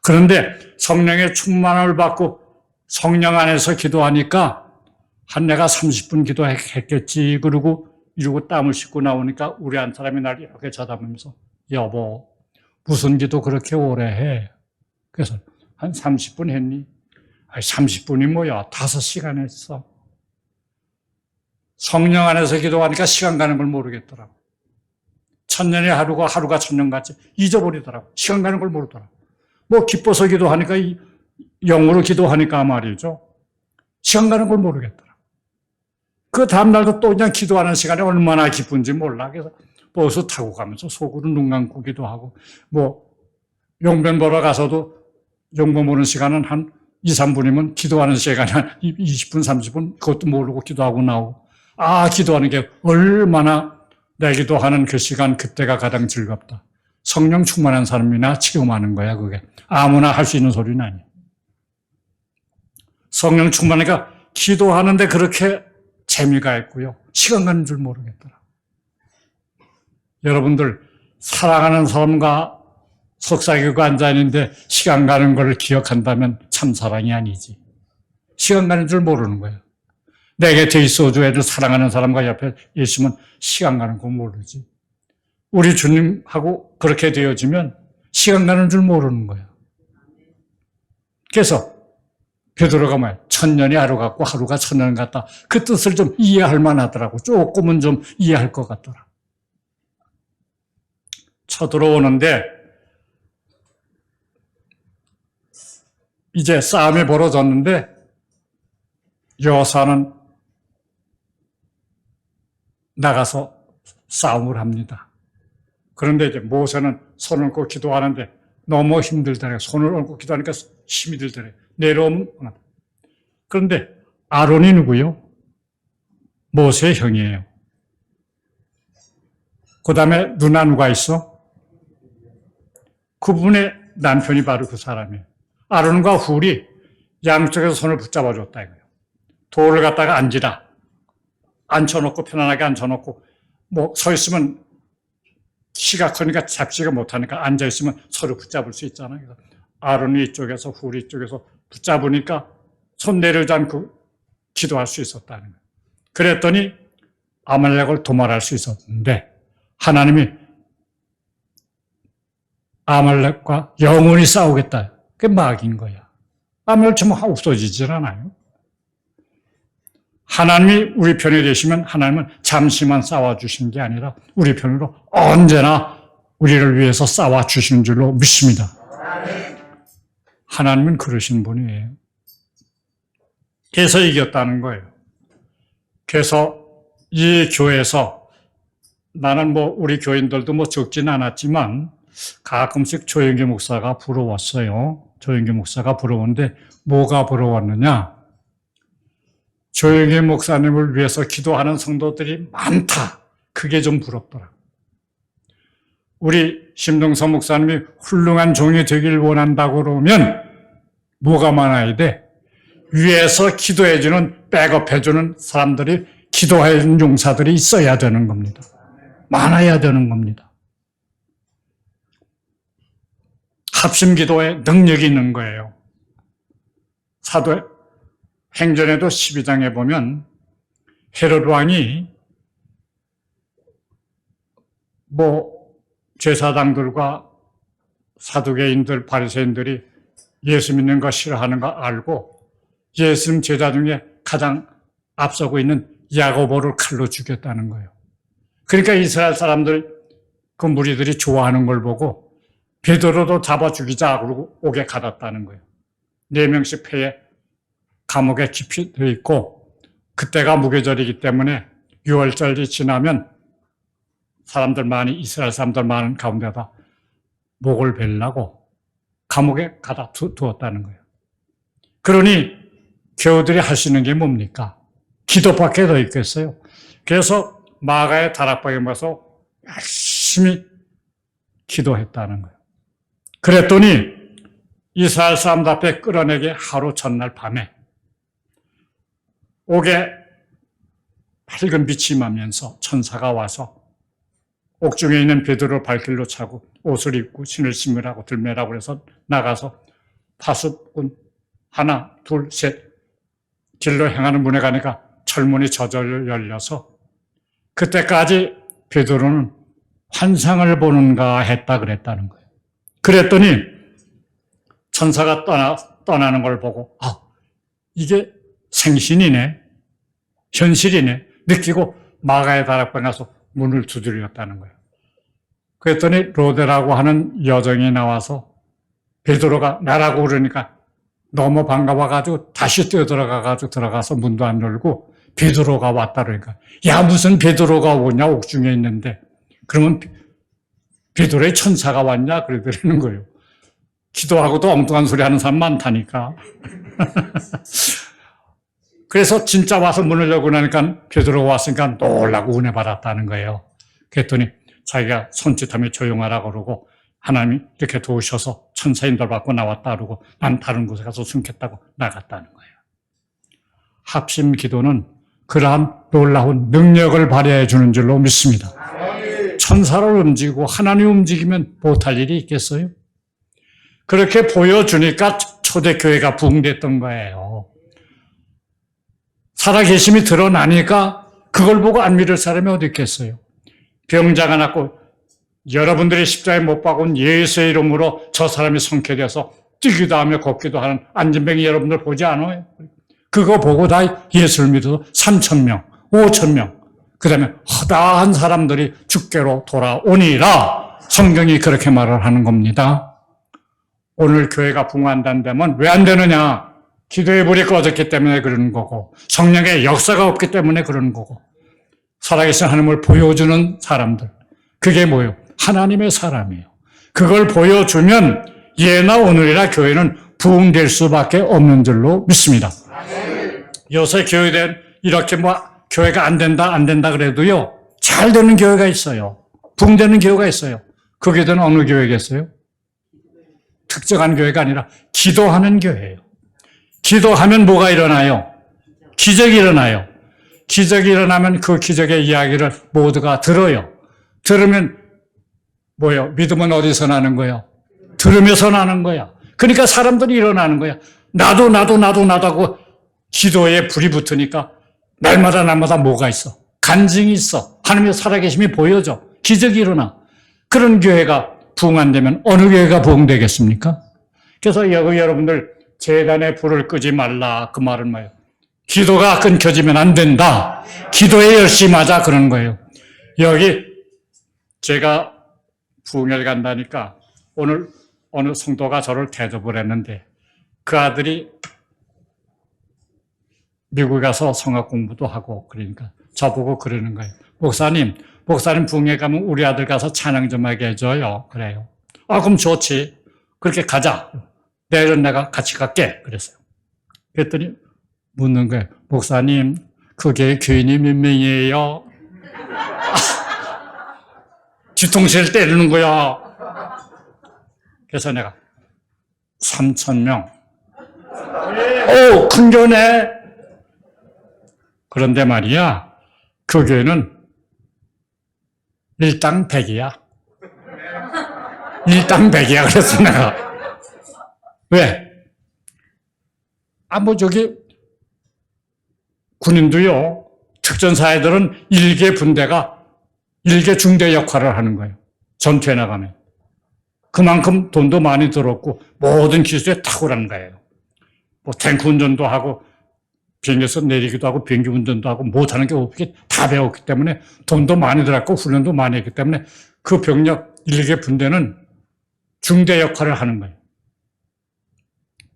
그런데 성령의 충만함을 받고 성령 안에서 기도하니까 내가 30분 기도했겠지. 이러고 땀을 씻고 나오니까 우리 한 사람이 날 이렇게 쳐다보면서 여보, 무슨 기도 그렇게 오래 해? 그래서 한 30분 했니? 30분이 뭐야? 5시간 했어. 성령 안에서 기도하니까 시간 가는 걸 모르겠더라고. 천년의 하루가 천년같이 잊어버리더라고. 시간 가는 걸 모르더라고. 기뻐서 기도하니까, 영으로 기도하니까 말이죠. 시간 가는 걸 모르겠더라고. 그 다음날도 또 그냥 기도하는 시간이 얼마나 기쁜지 몰라. 그래서 버스 타고 가면서 속으로 눈 감고 기도하고, 용변 보러 가서도 용변 보는 시간은 한 2, 3분이면 기도하는 시간이 한 20분, 30분 그것도 모르고 기도하고 나오고. 기도하는 게 얼마나 내 기도하는 그 시간 그때가 가장 즐겁다. 성령 충만한 사람이나 체험하는 거야, 그게. 아무나 할 수 있는 소리는 아니야. 성령 충만하니까 기도하는데 그렇게 재미가 있고요. 시간 가는 줄 모르겠더라. 여러분들, 사랑하는 사람과 속삭이고 앉아있는데 시간 가는 걸 기억한다면 참 사랑이 아니지. 시간 가는 줄 모르는 거예요. 내 곁에 있어도 애들 사랑하는 사람과 옆에 있으면 시간 가는 거 모르지. 우리 주님하고 그렇게 되어지면 시간 가는 줄 모르는 거예요. 그래서 베드로가 뭐야? 천년이 하루 같고 하루가 천년 같다. 그 뜻을 좀 이해할 만하더라고. 조금은 좀 이해할 것 같더라. 쳐들어오는데 이제 싸움이 벌어졌는데 여호사는 나가서 싸움을 합니다. 그런데 이제 모세는 손을 얹고 기도하는데 너무 힘들더래요. 손을 얹고 기도하니까 힘이 들더래요. 내려오면. 그런데 아론이 누구요? 모세의 형이에요. 그 다음에 누나 누가 있어? 그분의 남편이 바로 그 사람이에요. 아론과 훌이 양쪽에서 손을 붙잡아줬다 이거예요. 돌을 갖다가 앉으라. 앉혀놓고 편안하게 앉혀놓고 서 있으면 키가 크니까 잡지가 못하니까 앉아있으면 서로 붙잡을 수 있잖아요. 아론이 이쪽에서 훌이 이쪽에서 붙잡으니까 손 내려지 않고 기도할 수 있었다는 거예요. 그랬더니 아말렉을 도말할 수 있었는데 하나님이 아말렉과 영원히 싸우겠다. 그게 막인 거야. 아말렉 좀 없어지질 않아요. 하나님이 우리 편이 되시면 하나님은 잠시만 싸워주시는 게 아니라 우리 편으로 언제나 우리를 위해서 싸워주시는 줄로 믿습니다. 하나님은 그러신 분이에요. 그래서 이겼다는 거예요. 그래서 이 교회에서 나는 우리 교인들도 적진 않았지만 가끔씩 조영기 목사가 부러웠어요. 조영기 목사가 부러웠는데 뭐가 부러웠느냐? 조영기 목사님을 위해서 기도하는 성도들이 많다. 그게 좀 부럽더라. 우리 심동서 목사님이 훌륭한 종이 되길 원한다고 그러면 뭐가 많아야 돼? 위에서 기도해주는, 백업해주는 사람들이, 기도해주는 용사들이 있어야 되는 겁니다. 많아야 되는 겁니다. 합심기도에 능력이 있는 거예요. 행전에도 12장에 보면 헤롯 왕이 제사장들과 사두개인들, 바리새인들이 예수 믿는 거 싫어하는 거 알고 예수님 제자 중에 가장 앞서고 있는 야고보를 칼로 죽였다는 거예요. 그러니까 이스라엘 사람들, 그 무리들이 좋아하는 걸 보고 베드로도 잡아 죽이자 그러고 옥에 가뒀다는 거예요. 4명씩 패에 감옥에 깊이 들어 있고, 그때가 무교절이기 때문에 6월절이 지나면 이스라엘 사람들 많은 가운데다 목을 베려고 감옥에 가다 두었다는 거예요. 그러니 교우들이 할 수 있는 게 뭡니까? 기도밖에 더 있겠어요. 그래서 마가의 다락방에 가서 열심히 기도했다는 거예요. 그랬더니 이스라엘 사람들 앞에 끌어내게 하루 전날 밤에 옥에 밝은 빛이 임하면서 천사가 와서 옥중에 있는 베드로 발길로 차고 옷을 입고 신을 신으라고 들매라고 해서 나가서 파수꾼 하나, 둘, 셋 길로 향하는 문에 가니까 철문이 저절로 열려서 그때까지 베드로는 환상을 보는가 했다 그랬다는 거예요. 그랬더니 천사가 떠나는 걸 보고 이게 생신이네, 현실이네 느끼고 마가의 다락방에 가서 문을 두드렸다는 거예요. 그랬더니 로데라고 하는 여정이 나와서 베드로가 나라고 그러니까 너무 반가워가지고 다시 들어가서 문도 안 열고 베드로가 왔다 그러니까 야 무슨 베드로가 오냐 옥중에 있는데 그러면 베드로의 천사가 왔냐 그러더라는 거예요. 기도하고도 엉뚱한 소리 하는 사람 많다니까. 그래서 진짜 와서 문을 열고 나니까 베드로가 왔으니까 놀라고 은혜 받았다는 거예요. 그랬더니 자기가 손짓하며 조용하라고 그러고 하나님이 이렇게 도우셔서 천사 인도를 받고 나왔다 그러고 난 다른 곳에 가서 숨겠다고 나갔다는 거예요. 합심 기도는 그러한 놀라운 능력을 발휘해 주는 줄로 믿습니다. 천사를 움직이고 하나님 움직이면 못할 일이 있겠어요? 그렇게 보여주니까 초대교회가 부흥됐던 거예요. 살아계심이 드러나니까 그걸 보고 안 믿을 사람이 어디 있겠어요? 병자가 낫고 여러분들이 십자가에 못 박은 예수의 이름으로 저 사람이 성쾌돼서 뛰기도 하며 걷기도 하는 안진뱅이 여러분들 보지 않아요? 그거 보고 다 예수를 믿어서 3,000명, 5,000명, 그 다음에 허다한 사람들이 주께로 돌아오니라 성경이 그렇게 말을 하는 겁니다. 오늘 교회가 부흥한다면 왜 안 되느냐? 기도의 불이 꺼졌기 때문에 그러는 거고 성령의 역사가 없기 때문에 그러는 거고 살아계신 하나님을 보여주는 사람들, 그게 뭐예요? 하나님의 사람이에요. 그걸 보여주면 예나 오늘이나 교회는 부흥될 수밖에 없는 줄로 믿습니다. 요새 교회는 이렇게 교회가 안 된다 그래도요 잘 되는 교회가 있어요. 부흥되는 교회가 있어요. 그 교회는 어느 교회겠어요? 특정한 교회가 아니라 기도하는 교회예요. 기도하면 뭐가 일어나요? 기적이 일어나요. 기적이 일어나면 그 기적의 이야기를 모두가 들어요. 들으면 뭐예요? 믿음은 어디서 나는 거예요? 들으면서 나는 거야. 그러니까 사람들이 일어나는 거야. 나도 하고 기도에 불이 붙으니까 날마다 뭐가 있어? 간증이 있어. 하나님의 살아계심이 보여져. 기적이 일어나. 그런 교회가 부흥 안 되면 어느 교회가 부흥되겠습니까? 그래서 여러분들 제단에 불을 끄지 말라 그 말은 뭐예요? 기도가 끊겨지면 안 된다. 기도에 열심히 하자 그런 거예요. 여기 제가 부흥회를 간다니까 오늘 어느 성도가 저를 대접을 했는데 그 아들이 미국에 가서 성악 공부도 하고 그러니까 저보고 그러는 거예요. 목사님 부흥회 가면 우리 아들 가서 찬양 좀 하게 해줘요. 그래요. 그럼 좋지. 그렇게 가자. 내일은 내가 같이 갈게. 그랬어요. 그랬더니 묻는 거예요. 목사님, 그게 교인이 몇 명이에요? 뒤통수를 때리는 거야. 그래서 내가 3,000명. 오, 큰 교네. 그런데 말이야, 그 교회는 일당 100이야. 일당 100이야. 그랬어, 내가. 왜? 저기, 군인도요, 특전사회들은 일개 분대가 일개 중대 역할을 하는 거예요. 전투에 나가면. 그만큼 돈도 많이 들었고 모든 기술에 탁월한 거예요. 뭐 탱크 운전도 하고 비행기에서 내리기도 하고 비행기 운전도 하고 못하는 게 없게 다 배웠기 때문에 돈도 많이 들었고 훈련도 많이 했기 때문에 그 병력 일개 분대는 중대 역할을 하는 거예요.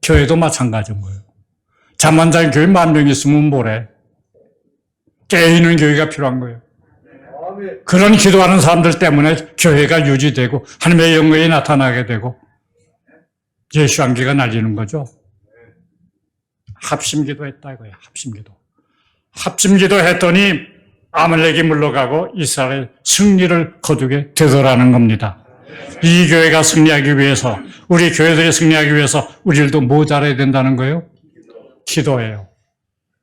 교회도 마찬가지인 거예요. 잠 안 자는 교회 10,000명 있으면 뭐래? 깨있는 교회가 필요한 거예요. 그런 기도하는 사람들 때문에 교회가 유지되고 하나님의 영광이 나타나게 되고 예수 안개가 날리는 거죠. 합심기도 했다 이거예요. 합심기도. 합심기도 했더니 아말렉이 물러가고 이스라엘 승리를 거두게 되더라는 겁니다. 이 교회가 승리하기 위해서, 우리 교회들이 승리하기 위해서 우리들도 뭐 잘해야 된다는 거예요? 기도예요.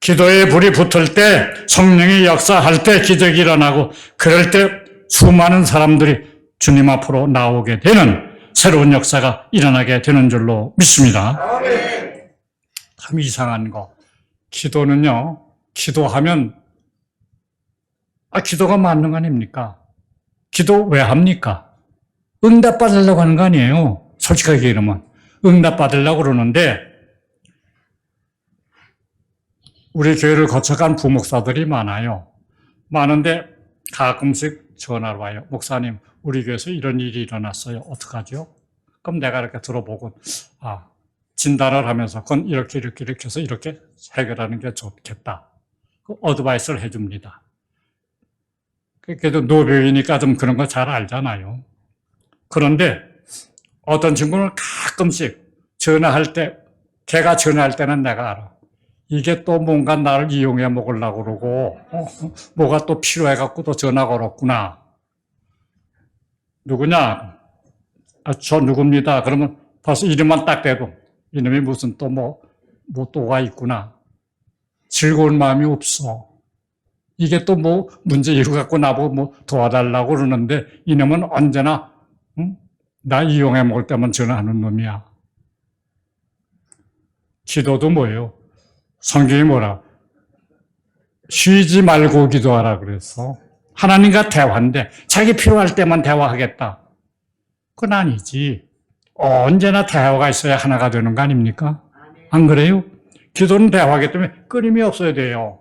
기도에 불이 붙을 때, 성령이 역사할 때 기적이 일어나고, 그럴 때 수많은 사람들이 주님 앞으로 나오게 되는 새로운 역사가 일어나게 되는 줄로 믿습니다. 참 이상한 거. 기도는요, 기도하면, 기도가 맞는 거 아닙니까? 기도 왜 합니까? 응답 받으려고 하는 거 아니에요. 솔직하게 이러면. 응답 받으려고 그러는데, 우리 교회를 거쳐간 부목사들이 많아요. 많은데 가끔씩 전화를 와요. 목사님, 우리 교회에서 이런 일이 일어났어요. 어떡하죠? 그럼 내가 이렇게 들어보고, 진단을 하면서 그건 이렇게 해서 이렇게 해결하는 게 좋겠다. 그 어드바이스를 해줍니다. 그래도 노병이니까 좀 그런 거 잘 알잖아요. 그런데 어떤 친구는 가끔씩 전화할 때, 걔가 전화할 때는 내가 알아. 이게 또 뭔가 나를 이용해 먹으려고 그러고, 뭐가 또 필요해갖고 또 전화 걸었구나. 누구냐? 저 누굽니다. 그러면 벌써 이름만 딱 대도 이놈이 무슨 또 뭐 또가 있구나. 즐거운 마음이 없어. 이게 또 뭐 문제 일갖고 나보고 뭐 도와달라고 그러는데 이놈은 언제나 나 이용해 먹을 때만 전화하는 놈이야. 기도도 뭐예요? 성경이 뭐라? 쉬지 말고 기도하라 그랬어. 하나님과 대화인데 자기 필요할 때만 대화하겠다. 그건 아니지. 언제나 대화가 있어야 하나가 되는 거 아닙니까? 안 그래요? 기도는 대화하기 때문에 끊임이 없어야 돼요.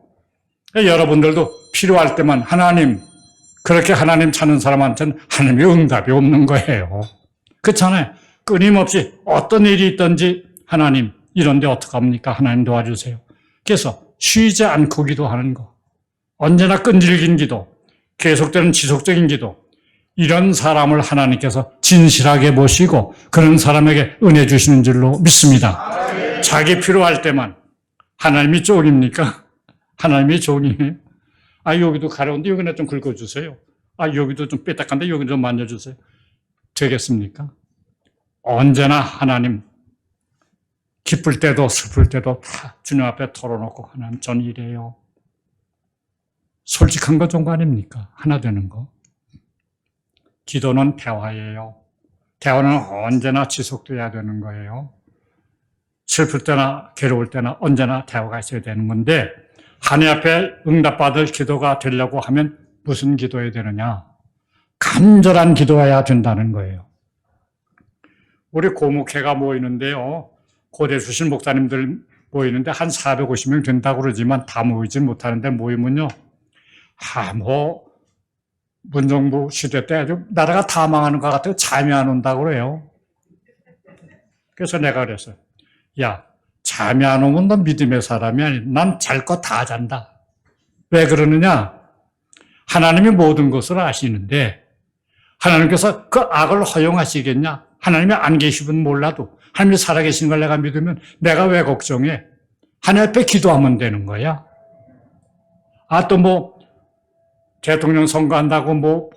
여러분들도 필요할 때만 하나님, 그렇게 하나님 찾는 사람한테는 하나님의 응답이 없는 거예요. 그렇잖아요. 끊임없이 어떤 일이 있든지 하나님, 이런데 어떡합니까? 하나님 도와주세요. 그래서 쉬지 않고 기도하는 거. 언제나 끈질긴 기도, 계속되는 지속적인 기도. 이런 사람을 하나님께서 진실하게 모시고 그런 사람에게 은혜 주시는 줄로 믿습니다. 자기 필요할 때만. 하나님이 종입니까? 하나님이 종이에요. 여기도 가려운데 여기나 좀 긁어주세요. 여기도 좀 삐딱한데 여기 좀 만져주세요. 되겠습니까? 언제나 하나님, 기쁠 때도 슬플 때도 다 주님 앞에 털어놓고 하나님 전 이래요. 솔직한 거 좋은 거 아닙니까? 하나 되는 거. 기도는 대화예요. 대화는 언제나 지속돼야 되는 거예요. 슬플 때나 괴로울 때나 언제나 대화가 있어야 되는 건데 하나님 앞에 응답받을 기도가 되려고 하면 무슨 기도해야 되느냐? 간절한 기도해야 된다는 거예요. 우리 고목회가 모이는데요. 고대 출신 목사님들 모이는데 한 450명 된다고 그러지만 다 모이지 못하는데 모이면요. 문정부 시대 때 아주 나라가 다 망하는 것 같아요. 잠이 안 온다고 그래요. 그래서 내가 그랬어요. 야, 잠이 안 오면 넌 믿음의 사람이 아니다. 난 잘 거 다 잔다. 왜 그러느냐? 하나님이 모든 것을 아시는데 하나님께서 그 악을 허용하시겠냐? 하나님이 안 계시면 몰라도 하나님이 살아계신 걸 내가 믿으면 내가 왜 걱정해? 하나님 앞에 기도하면 되는 거야. 또 대통령 선거한다고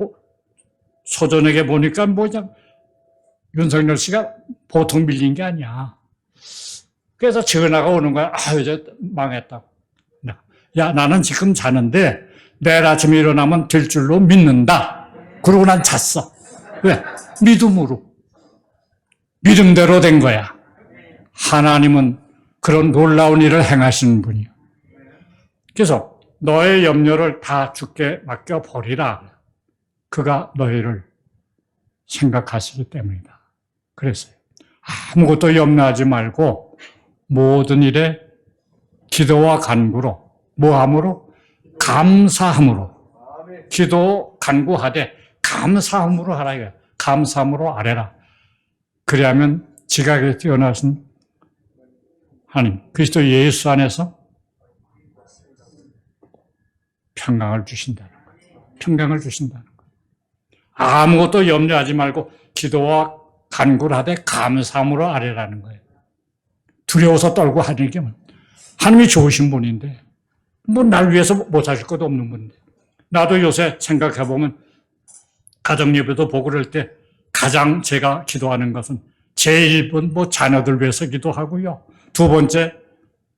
소전에게 보니까 그냥 윤석열 씨가 보통 밀린 게 아니야. 그래서 전화가 오는 거야. 이제 망했다고. 야, 나는 지금 자는데 내일 아침에 일어나면 될 줄로 믿는다. 그러고 난 잤어. 왜? 믿음으로. 믿음대로 된 거야. 하나님은 그런 놀라운 일을 행하시는 분이야. 그래서 너의 염려를 다 주께 맡겨버리라. 그가 너희를 생각하시기 때문이다. 그랬어요. 아무것도 염려하지 말고 모든 일에 기도와 간구로 뭐함으로? 감사함으로. 기도 간구하되 감사함으로 하라 이거야. 감사함으로 아뢰라. 그리하면 지각에 뛰어나신 하나님 그리스도 예수 안에서 평강을 주신다는 거예요. 평강을 주신다는 거예요. 아무것도 염려하지 말고 기도와 간구를 하되 감사함으로 아뢰라는 거예요. 두려워서 떨고 하는 게 하나님이 좋으신 분인데 뭐 날 위해서 못 하실 것도 없는 분인데 나도 요새 생각해보면 가정예배도 보고 그럴 때 가장 제가 기도하는 것은 제1번 뭐 자녀들 위해서 기도하고요. 두 번째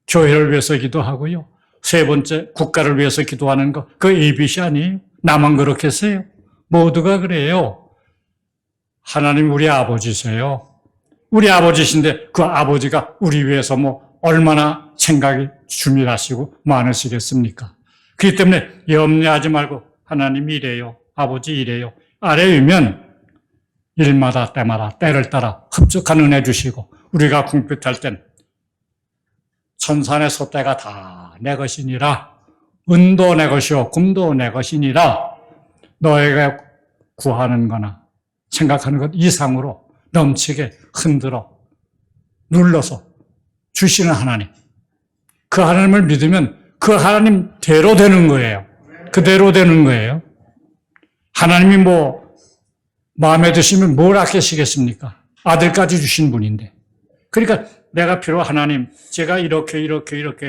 교회를 위해서 기도하고요. 세 번째 국가를 위해서 기도하는 거 그 ABC 아니에요? 나만 그렇게 했어요? 모두가 그래요. 하나님 우리 아버지세요. 우리 아버지신데 그 아버지가 우리 위해서 뭐 얼마나 생각이 주밀하시고 많으시겠습니까? 그렇기 때문에 염려하지 말고 하나님이 이래요. 아버지 이래요. 아래이면 일마다 때마다 때를 따라 흡족한 은혜 주시고 우리가 궁핍할 땐 천산의 소떼가 다 내 것이니라 은도 내 것이요 금도 내 것이니라 너에게 구하는 거나 생각하는 것 이상으로 넘치게 흔들어 눌러서 주시는 하나님 그 하나님을 믿으면 그 하나님대로 되는 거예요. 그대로 되는 거예요. 하나님이 뭐 마음에 드시면 뭘 아끼시겠습니까? 아들까지 주신 분인데. 그러니까 내가 필요 하나님 제가 이렇게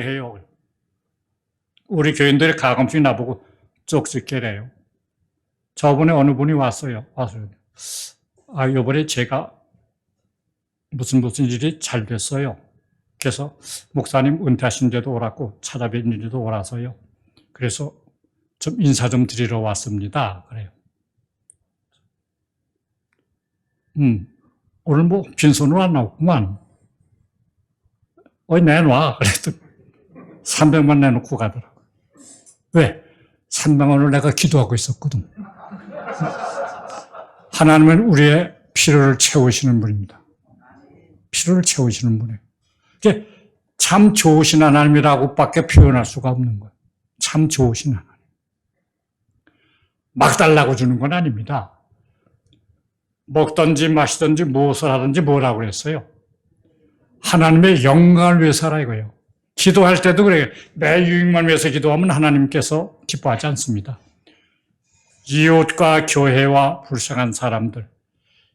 해요. 우리 교인들이 가끔씩 나보고 쪽집게래요. 저번에 어느 분이 왔어요. 이번에 제가 무슨 일이 잘 됐어요. 그래서 목사님 은퇴하신 데도 오라고 찾아뵙는 데도 오라서요. 그래서 좀 인사 좀 드리러 왔습니다. 그래요. 오늘 뭐 빈손으로 안 나왔구만. 내놔. 그랬더니 300만 내놓고 가더라고. 왜? 300원을 내가 기도하고 있었거든. 하나님은 우리의 필요를 채우시는 분입니다. 필요를 채우시는 분이에요. 이게 참 좋으신 하나님이라고밖에 표현할 수가 없는 거예요. 참 좋으신 하나님. 막 달라고 주는 건 아닙니다. 먹든지 마시든지 무엇을 하든지 뭐라고 그랬어요? 하나님의 영광을 위해서 하라 이거예요. 기도할 때도 그래요. 내 유익만 위해서 기도하면 하나님께서 기뻐하지 않습니다. 이웃과 교회와 불쌍한 사람들,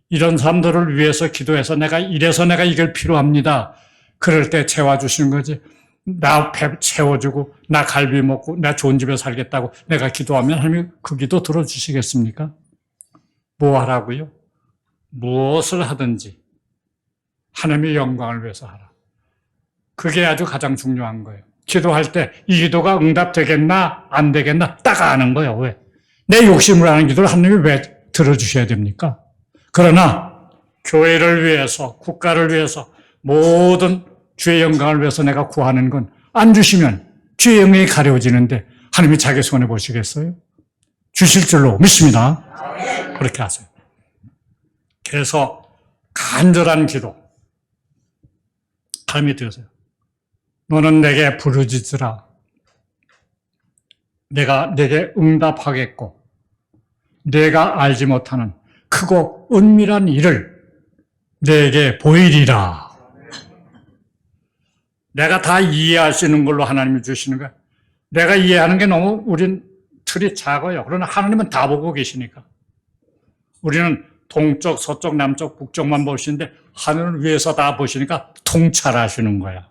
이런 사람들을 위해서 기도해서 내가 이걸 필요합니다. 그럴 때 채워주시는 거지. 나 배 채워주고, 나 갈비 먹고, 나 좋은 집에 살겠다고 내가 기도하면 하나님이 그 기도 들어주시겠습니까? 뭐 하라고요? 무엇을 하든지 하나님의 영광을 위해서 하라. 그게 아주 가장 중요한 거예요. 기도할 때 이 기도가 응답되겠나 안 되겠나 딱 아는 거예요. 왜? 내 욕심을 하는 기도를 하나님이 왜 들어주셔야 됩니까? 그러나 교회를 위해서 국가를 위해서 모든 주의 영광을 위해서 내가 구하는 건 안 주시면 주의 영광이 가려지는데 하나님이 자기 손에 보시겠어요? 주실 줄로 믿습니다. 그렇게 하세요. 그래서 간절한 기도 하나님이 들으세요. 너는 내게 부르짖으라. 내가 내게 응답하겠고 내가 알지 못하는 크고 은밀한 일을 내게 보이리라. 내가 다 이해할 수 있는 걸로 하나님이 주시는 거야. 내가 이해하는 게 너무 우린 틀이 작아요. 그러나 하나님은 다 보고 계시니까. 우리는 동쪽, 서쪽, 남쪽, 북쪽만 보시는데 하늘을 위에서 다 보시니까 통찰하시는 거야.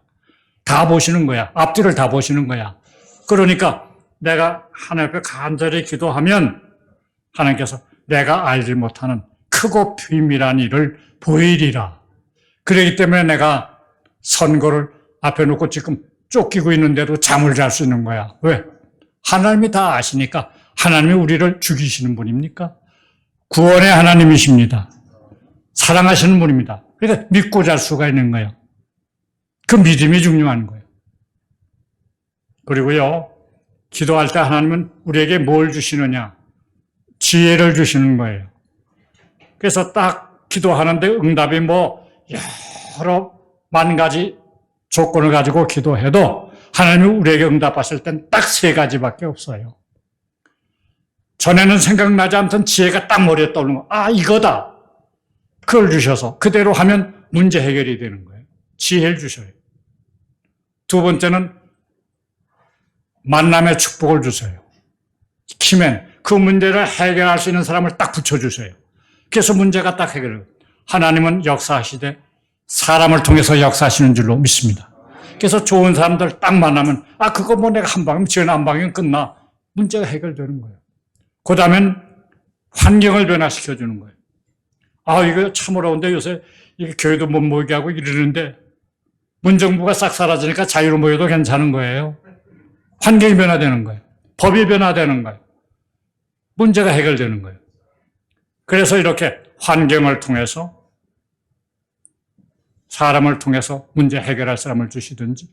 다 보시는 거야. 앞뒤를 다 보시는 거야. 그러니까 내가 하나님 앞에 간절히 기도하면 하나님께서 내가 알지 못하는 크고 비밀한 일을 보이리라. 그렇기 때문에 내가 선거를 앞에 놓고 지금 쫓기고 있는데도 잠을 잘 수 있는 거야. 왜? 하나님이 다 아시니까. 하나님이 우리를 죽이시는 분입니까? 구원의 하나님이십니다. 사랑하시는 분입니다. 그러니까 믿고 잘 수가 있는 거예요. 그 믿음이 중요한 거예요. 그리고요, 기도할 때 하나님은 우리에게 뭘 주시느냐? 지혜를 주시는 거예요. 그래서 딱 기도하는데 응답이 뭐 여러 만 가지 조건을 가지고 기도해도 하나님이 우리에게 응답하실 땐 딱 세 가지밖에 없어요. 전에는 생각나지 않던 지혜가 딱 머리에 떠오르는 거. 아, 이거다. 그걸 주셔서 그대로 하면 문제 해결이 되는 거예요. 지혜를 주셔요. 두 번째는 만남의 축복을 주세요. 키맨, 그 문제를 해결할 수 있는 사람을 딱 붙여주세요. 그래서 문제가 딱 해결해요. 하나님은 역사하시되 사람을 통해서 역사하시는 줄로 믿습니다. 그래서 좋은 사람들 딱 만나면 아, 그거 뭐 내가 한 방이면 지원 한 방이면 끝나. 문제가 해결되는 거예요. 그 다음엔 환경을 변화시켜 주는 거예요. 아, 이거 참 어려운데 요새 이게 교회도 못 모이게 하고 이러는데 문정부가 싹 사라지니까 자유로 모여도 괜찮은 거예요. 환경이 변화되는 거예요. 법이 변화되는 거예요. 문제가 해결되는 거예요. 그래서 이렇게 환경을 통해서 사람을 통해서 문제 해결할 사람을 주시든지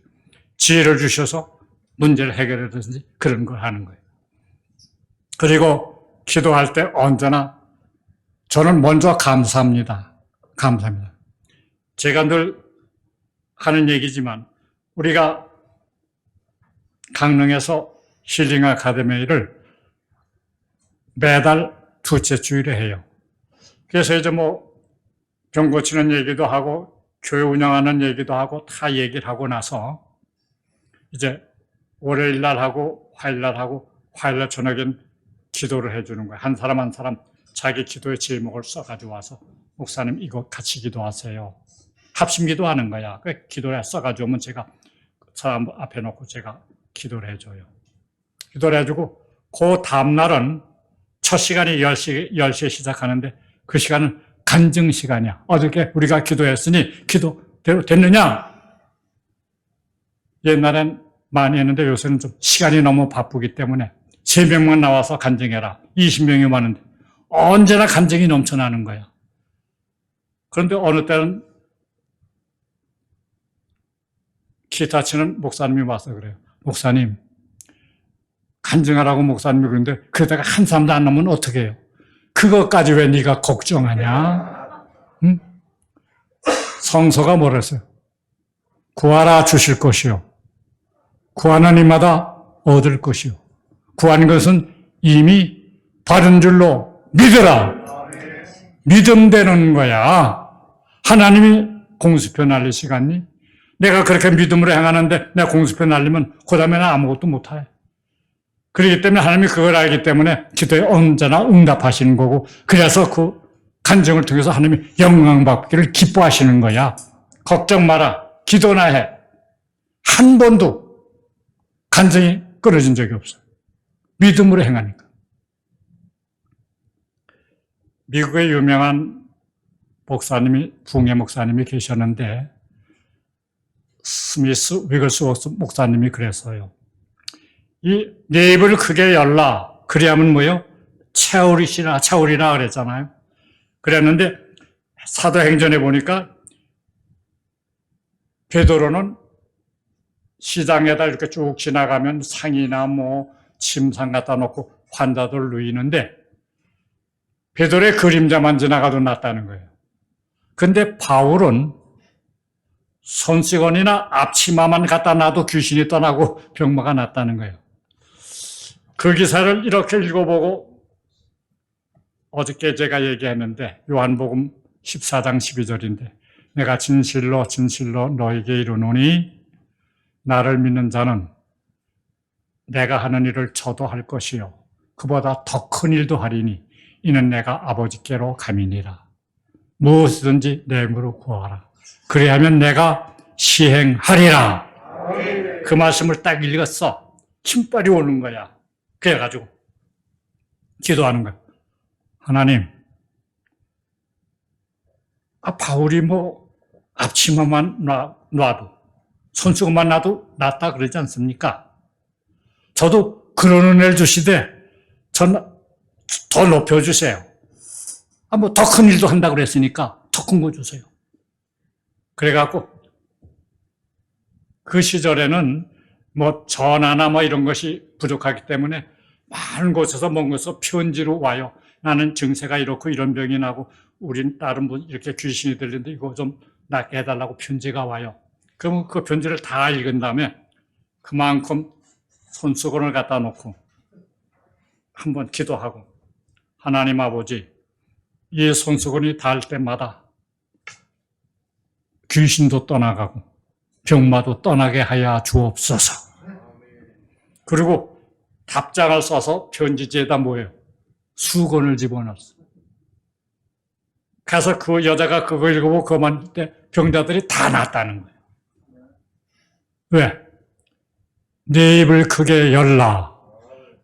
지혜를 주셔서 문제를 해결하든지 그런 걸 하는 거예요. 그리고 기도할 때 언제나 저는 먼저 감사합니다. 감사합니다. 제가 늘 하는 얘기지만 우리가 강릉에서 힐링 아카데미를 매달 둘째 주일에 해요. 그래서 이제 뭐 병 고치는 얘기도 하고 교회 운영하는 얘기도 하고 다 얘기를 하고 나서 이제 월요일 날 하고 화요일 날 하고 화요일 날 저녁엔 기도를 해주는 거예요. 한 사람 한 사람 자기 기도의 제목을 써가지고 와서 목사님 이거 같이 기도하세요. 합심 기도하는 거야. 그 기도를 써가지고 오면 제가 사람 앞에 놓고 제가 기도를 해줘요. 기도를 해주고 그 다음날은 첫 시간이 10시에 시작하는데 그 시간은 간증 시간이야. 어저께 우리가 기도했으니 기도대로 됐느냐? 옛날엔 많이 했는데 요새는 좀 시간이 너무 바쁘기 때문에 3명만 나와서 간증해라. 20명이 많은데 언제나 간증이 넘쳐나는 거야. 그런데 어느 때는 기타 치는 목사님이 와서 그래요. 목사님, 간증하라고 목사님이 그러는데 그러다가 한 사람도 안 나오면 어떻게 해요? 그것까지 왜 네가 걱정하냐? 응? 성서가 뭐라 했어요? 구하라 주실 것이요. 구하는 이마다 얻을 것이요. 구하는 것은 이미 바른 줄로 믿으라. 믿음 되는 거야. 하나님이 공수표 날릴 시간이 내가 그렇게 믿음으로 행하는데 내가 공수표 날리면 그 다음에는 아무것도 못해. 그렇기 때문에 하나님이 그걸 알기 때문에 기도에 언제나 응답하시는 거고 그래서 그 간증을 통해서 하나님이 영광받기를 기뻐하시는 거야. 걱정 마라. 기도나 해. 한 번도 간증이 끊어진 적이 없어요. 믿음으로 행하니까. 미국의 유명한 목사님이 붕해 목사님이 계셨는데 스미스 위글스워스 목사님이 그랬어요. 이 내 입을 크게 열라. 그래야면 뭐요? 채우리시나 그랬잖아요. 그랬는데 사도행전에 보니까 베드로는 시장에다 이렇게 쭉 지나가면 상이나 뭐 침상 갖다 놓고 환자들 누이는데 베드로의 그림자만 지나가도 낫다는 거예요. 근데 바울은 손수건이나 앞치마만 갖다 놔도 귀신이 떠나고 병마가 낫다는 거예요. 그 기사를 이렇게 읽어보고 어저께 제가 얘기했는데 요한복음 14장 12절인데 내가 진실로 너에게 이르노니 나를 믿는 자는 내가 하는 일을 저도 할 것이요 그보다 더 큰 일도 하리니 이는 내가 아버지께로 감이니라. 무엇이든지 내 이름으로 구하라. 그래야면 내가 시행하리라. 그 말씀을 딱 읽었어. 힘빨이 오는 거야. 그래가지고 기도하는 거야. 하나님, 바울이 뭐 앞치마만 놔도 손수건만 놔도 낫다 그러지 않습니까? 저도 그런 은혜를 주시되 전 더 높여주세요. 뭐 더 큰 일도 한다고 그랬으니까 더 큰 거 주세요. 그래갖고 그 시절에는 뭐 전화나 뭐 이런 것이 부족하기 때문에 많은 곳에서 먼 곳에서 편지로 와요. 나는 증세가 이렇고 이런 병이 나고 우린 다른 분 이렇게 귀신이 들리는데 이거 좀 낫게 해달라고 편지가 와요. 그러면 그 편지를 다 읽은 다음에 그만큼 손수건을 갖다 놓고 한번 기도하고 하나님 아버지 이 손수건이 닿을 때마다 귀신도 떠나가고 병마도 떠나게 하여 주옵소서. 그리고 답장을 써서 편지지에다 뭐예요? 수건을 집어넣었어. 가서 그 여자가 그거 읽어보고 그만 때 병자들이 다 낫다는 거예요. 왜? 네 입을 크게 열라.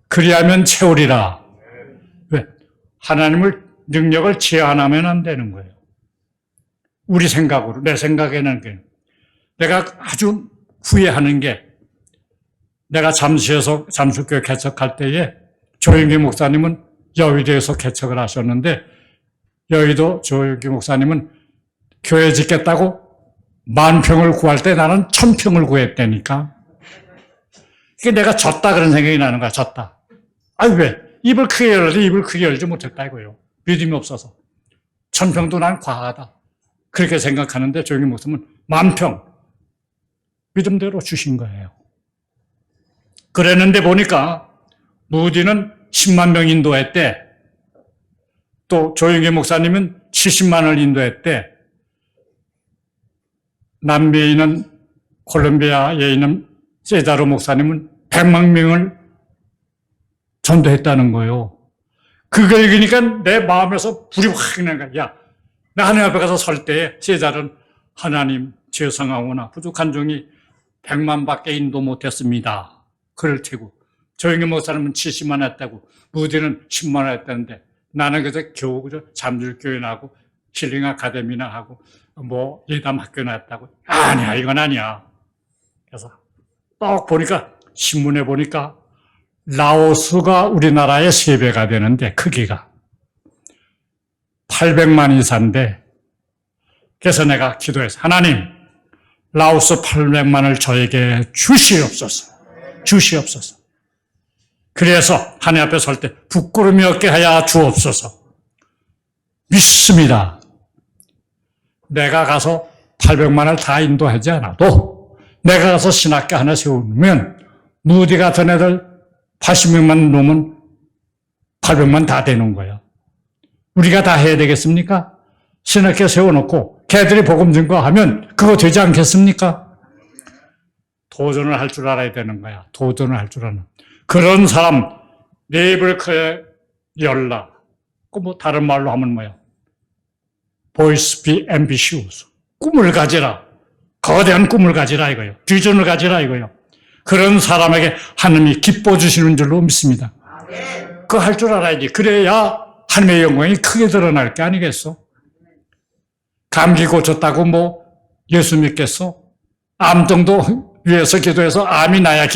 그리하면 채우리라. 왜? 하나님을 능력을 제한하면 안 되는 거예요. 우리 생각으로, 내 생각에는 내가 아주 후회하는 게 내가 잠시에서 잠수교회 개척할 때에 조영기 목사님은 여의도에서 개척을 하셨는데 여의도 조영기 목사님은 교회 짓겠다고 10,000평을 구할 때 나는 1,000평을 구했다니까. 그게 내가 졌다 그런 생각이 나는 거야. 졌다. 아니 왜? 입을 크게 열지 입을 크게 열지 못했다 이거예요. 믿음이 없어서. 1,000평도 난 과하다. 그렇게 생각하는데 조영기 목사님은 10,000평 믿음대로 주신 거예요. 그랬는데 보니까 무디는 10만 명 인도했대. 또 조영기 목사님은 70만을 인도했대. 남미에 있는 콜롬비아에 있는 세자로 목사님은 100만 명을 전도했다는 거예요. 그걸 읽으니까 내 마음에서 불이 확 나는 거야. 야, 나 하나님 앞에 가서 설 때에 세자는 하나님 죄송하오나 부족한 종이 100만밖에 인도 못했습니다. 그럴 테고 조영기 목사님은 70만 했다고 무디는 10만 했다는데 나는 그저 겨우 그저 잠줄교회 나고 힐링 아카데미나 하고 뭐 예담 학교나 했다고. 아니야, 이건 아니야. 그래서 딱 보니까 신문에 보니까 라오스가 우리나라의 3배가 되는데 크기가 800만 이사인데 그래서 내가 기도해서 하나님 라오스 800만을 저에게 주시옵소서. 주시옵소서. 그래서 하나님 앞에 설 때 부끄러움이 없게 하여 주옵소서. 믿습니다. 내가 가서 800만을 다 인도하지 않아도 내가 가서 신학교 하나 세우면 무디 같은 애들 80명만 놓으면 800만 다 되는 거예요. 우리가 다 해야 되겠습니까? 신학교 세워놓고 걔들이 복음 증거하면 그거 되지 않겠습니까? 도전을 할 줄 알아야 되는 거야. 도전을 할 줄 아는. 그런 사람, 네 입을 크게 열라. 그 뭐 다른 말로 하면 뭐야? Voice be ambitious. 꿈을 가지라. 거대한 꿈을 가지라 이거예요. 비전을 가지라 이거예요. 그런 사람에게 하나님이 기뻐 주시는 줄로 믿습니다. 그거 할 줄 알아야지. 그래야 하나님의 영광이 크게 드러날 게 아니겠어? 감기 고쳤다고 뭐 예수 믿겠어? 암정도 위해서 기도해서 암이 나야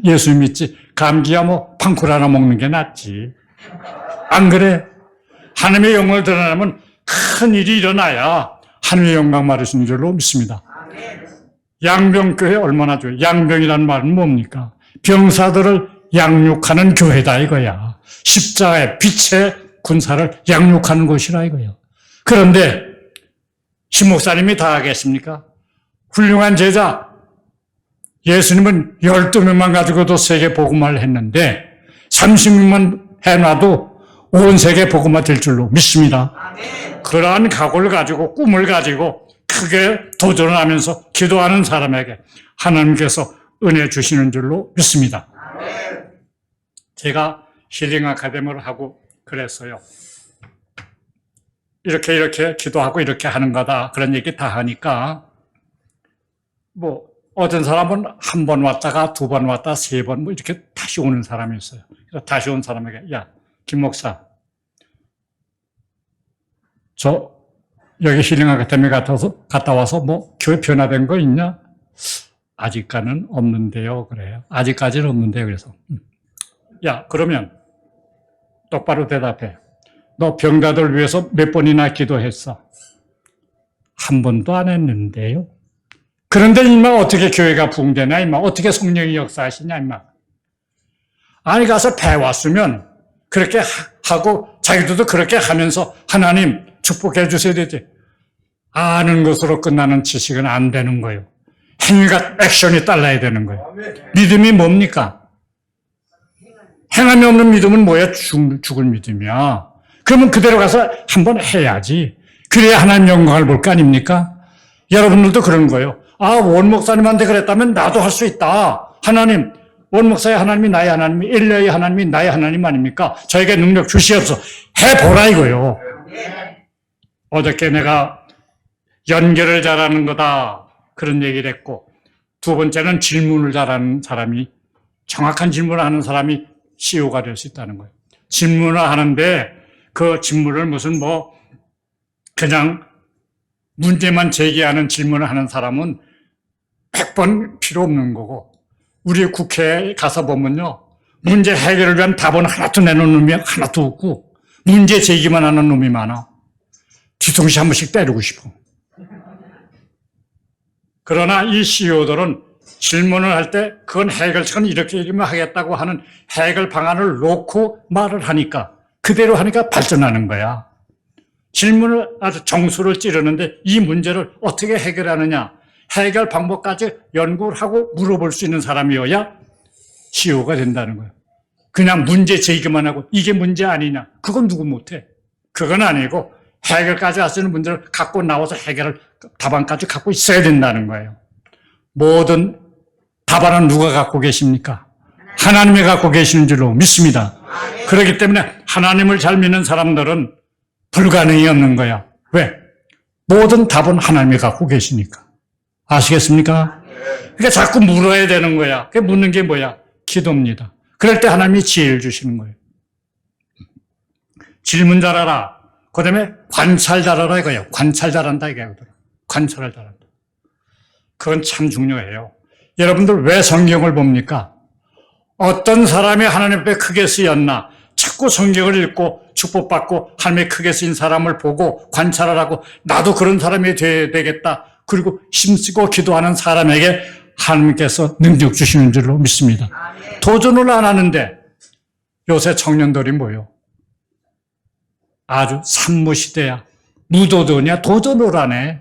예수 믿지. 감기야 뭐 팡쿨 하나 먹는 게 낫지. 안 그래? 하나님의 영광을 드러나면 큰 일이 일어나야 하나님의 영광 받으시는 줄로 믿습니다. 양병교회 얼마나 좋아요. 양병이라는 말은 뭡니까? 병사들을 양육하는 교회다 이거야. 십자가의 빛의 군사를 양육하는 곳이라 이거예요. 그런데 신 목사님이 다 하겠습니까? 훌륭한 제자 예수님은 12명만 가지고도 세계 복음화를 했는데 30명만 해놔도 온 세계 복음화 될 줄로 믿습니다. 그러한 각오를 가지고 꿈을 가지고 크게 도전을 하면서 기도하는 사람에게 하나님께서 은혜 주시는 줄로 믿습니다. 제가 힐링 아카데미를 하고 그랬어요. 이렇게 기도하고 이렇게 하는 거다. 그런 얘기 다 하니까 뭐 어떤 사람은 한 번 왔다가 2번 왔다 3번 뭐 이렇게 다시 오는 사람이 있어요. 그래서 다시 온 사람에게 야, 김 목사 저 여기 힐링 아카데미 갔다 와서 뭐 교회 변화된 거 있냐? 아직까지는 없는데요. 그래요. 아직까지는 없는데요. 그래서 야, 그러면 똑바로 대답해. 너 병자들 위해서 몇 번이나 기도했어? 한 번도 안 했는데요. 그런데 임마 어떻게 교회가 부흥되나 임마 어떻게 성령이 역사하시냐 임마. 아니 가서 배웠으면 그렇게 하고 자기들도 그렇게 하면서 하나님 축복해 주셔야 되지. 아는 것으로 끝나는 지식은 안 되는 거예요. 행위가, 액션이 따라야 되는 거예요. 믿음이 뭡니까? 행함이 없는 믿음은 뭐야? 죽을 믿음이야. 그러면 그대로 가서 한번 해야지. 그래야 하나님 영광을 볼 거 아닙니까? 여러분들도 그런 거예요. 아, 원 목사님한테 그랬다면 나도 할 수 있다. 하나님, 원 목사의 하나님이 나의 하나님이, 엘리야의 하나님이 나의 하나님 아닙니까? 저에게 능력 주시옵소서. 해보라 이거요. 어저께 내가 연결을 잘하는 거다. 그런 얘기를 했고, 두 번째는 질문을 잘하는 사람이, 정확한 질문을 하는 사람이 CEO가 될 수 있다는 거예요. 질문을 하는데 그 질문을 무슨 그냥 문제만 제기하는 질문을 하는 사람은 100번 필요 없는 거고, 우리 국회에 가서 보면요, 문제 해결을 위한 답은 하나도 내놓는 놈이 하나도 없고, 문제 제기만 하는 놈이 많아. 뒤통수 한 번씩 때리고 싶어. 그러나 이 CEO들은 질문을 할 때 그건 해결책은 이렇게 이러면 하겠다고 하는 해결 방안을 놓고 말을 하니까, 그대로 하니까 발전하는 거야. 질문을 아주 정수를 찌르는데 이 문제를 어떻게 해결하느냐, 해결 방법까지 연구를 하고 물어볼 수 있는 사람이어야 CEO가 된다는 거예요. 그냥 문제 제기만 하고 이게 문제 아니냐, 그건 누구 못해. 그건 아니고 해결까지 할 수 있는 문제를 갖고 나와서 해결을, 답안까지 갖고 있어야 된다는 거예요. 모든 답안은 누가 갖고 계십니까? 하나님이 갖고 계시는 줄로 믿습니다. 그렇기 때문에 하나님을 잘 믿는 사람들은 불가능이 없는 거야. 왜? 모든 답은 하나님이 갖고 계시니까. 아시겠습니까? 그러니까 자꾸 물어야 되는 거야. 그 묻는 게 뭐야? 기도입니다. 그럴 때 하나님이 지혜를 주시는 거예요. 질문 잘하라. 그 다음에 관찰 잘하라 이거예요. 관찰 잘한다 이거예요. 관찰을 잘한다. 그건 참 중요해요. 여러분들 왜 성경을 봅니까? 어떤 사람이 하나님 앞에 크게 쓰였나? 자꾸 성경을 읽고 축복받고 하나님의 크게 쓰인 사람을 보고 관찰을 하고 나도 그런 사람이 돼야 되겠다. 그리고 힘쓰고 기도하는 사람에게 하나님께서 능력 주시는 줄로 믿습니다. 도전을 안 하는데 요새 청년들이 뭐요? 아주 산무시대야. 무도전이야. 도전을 안 해.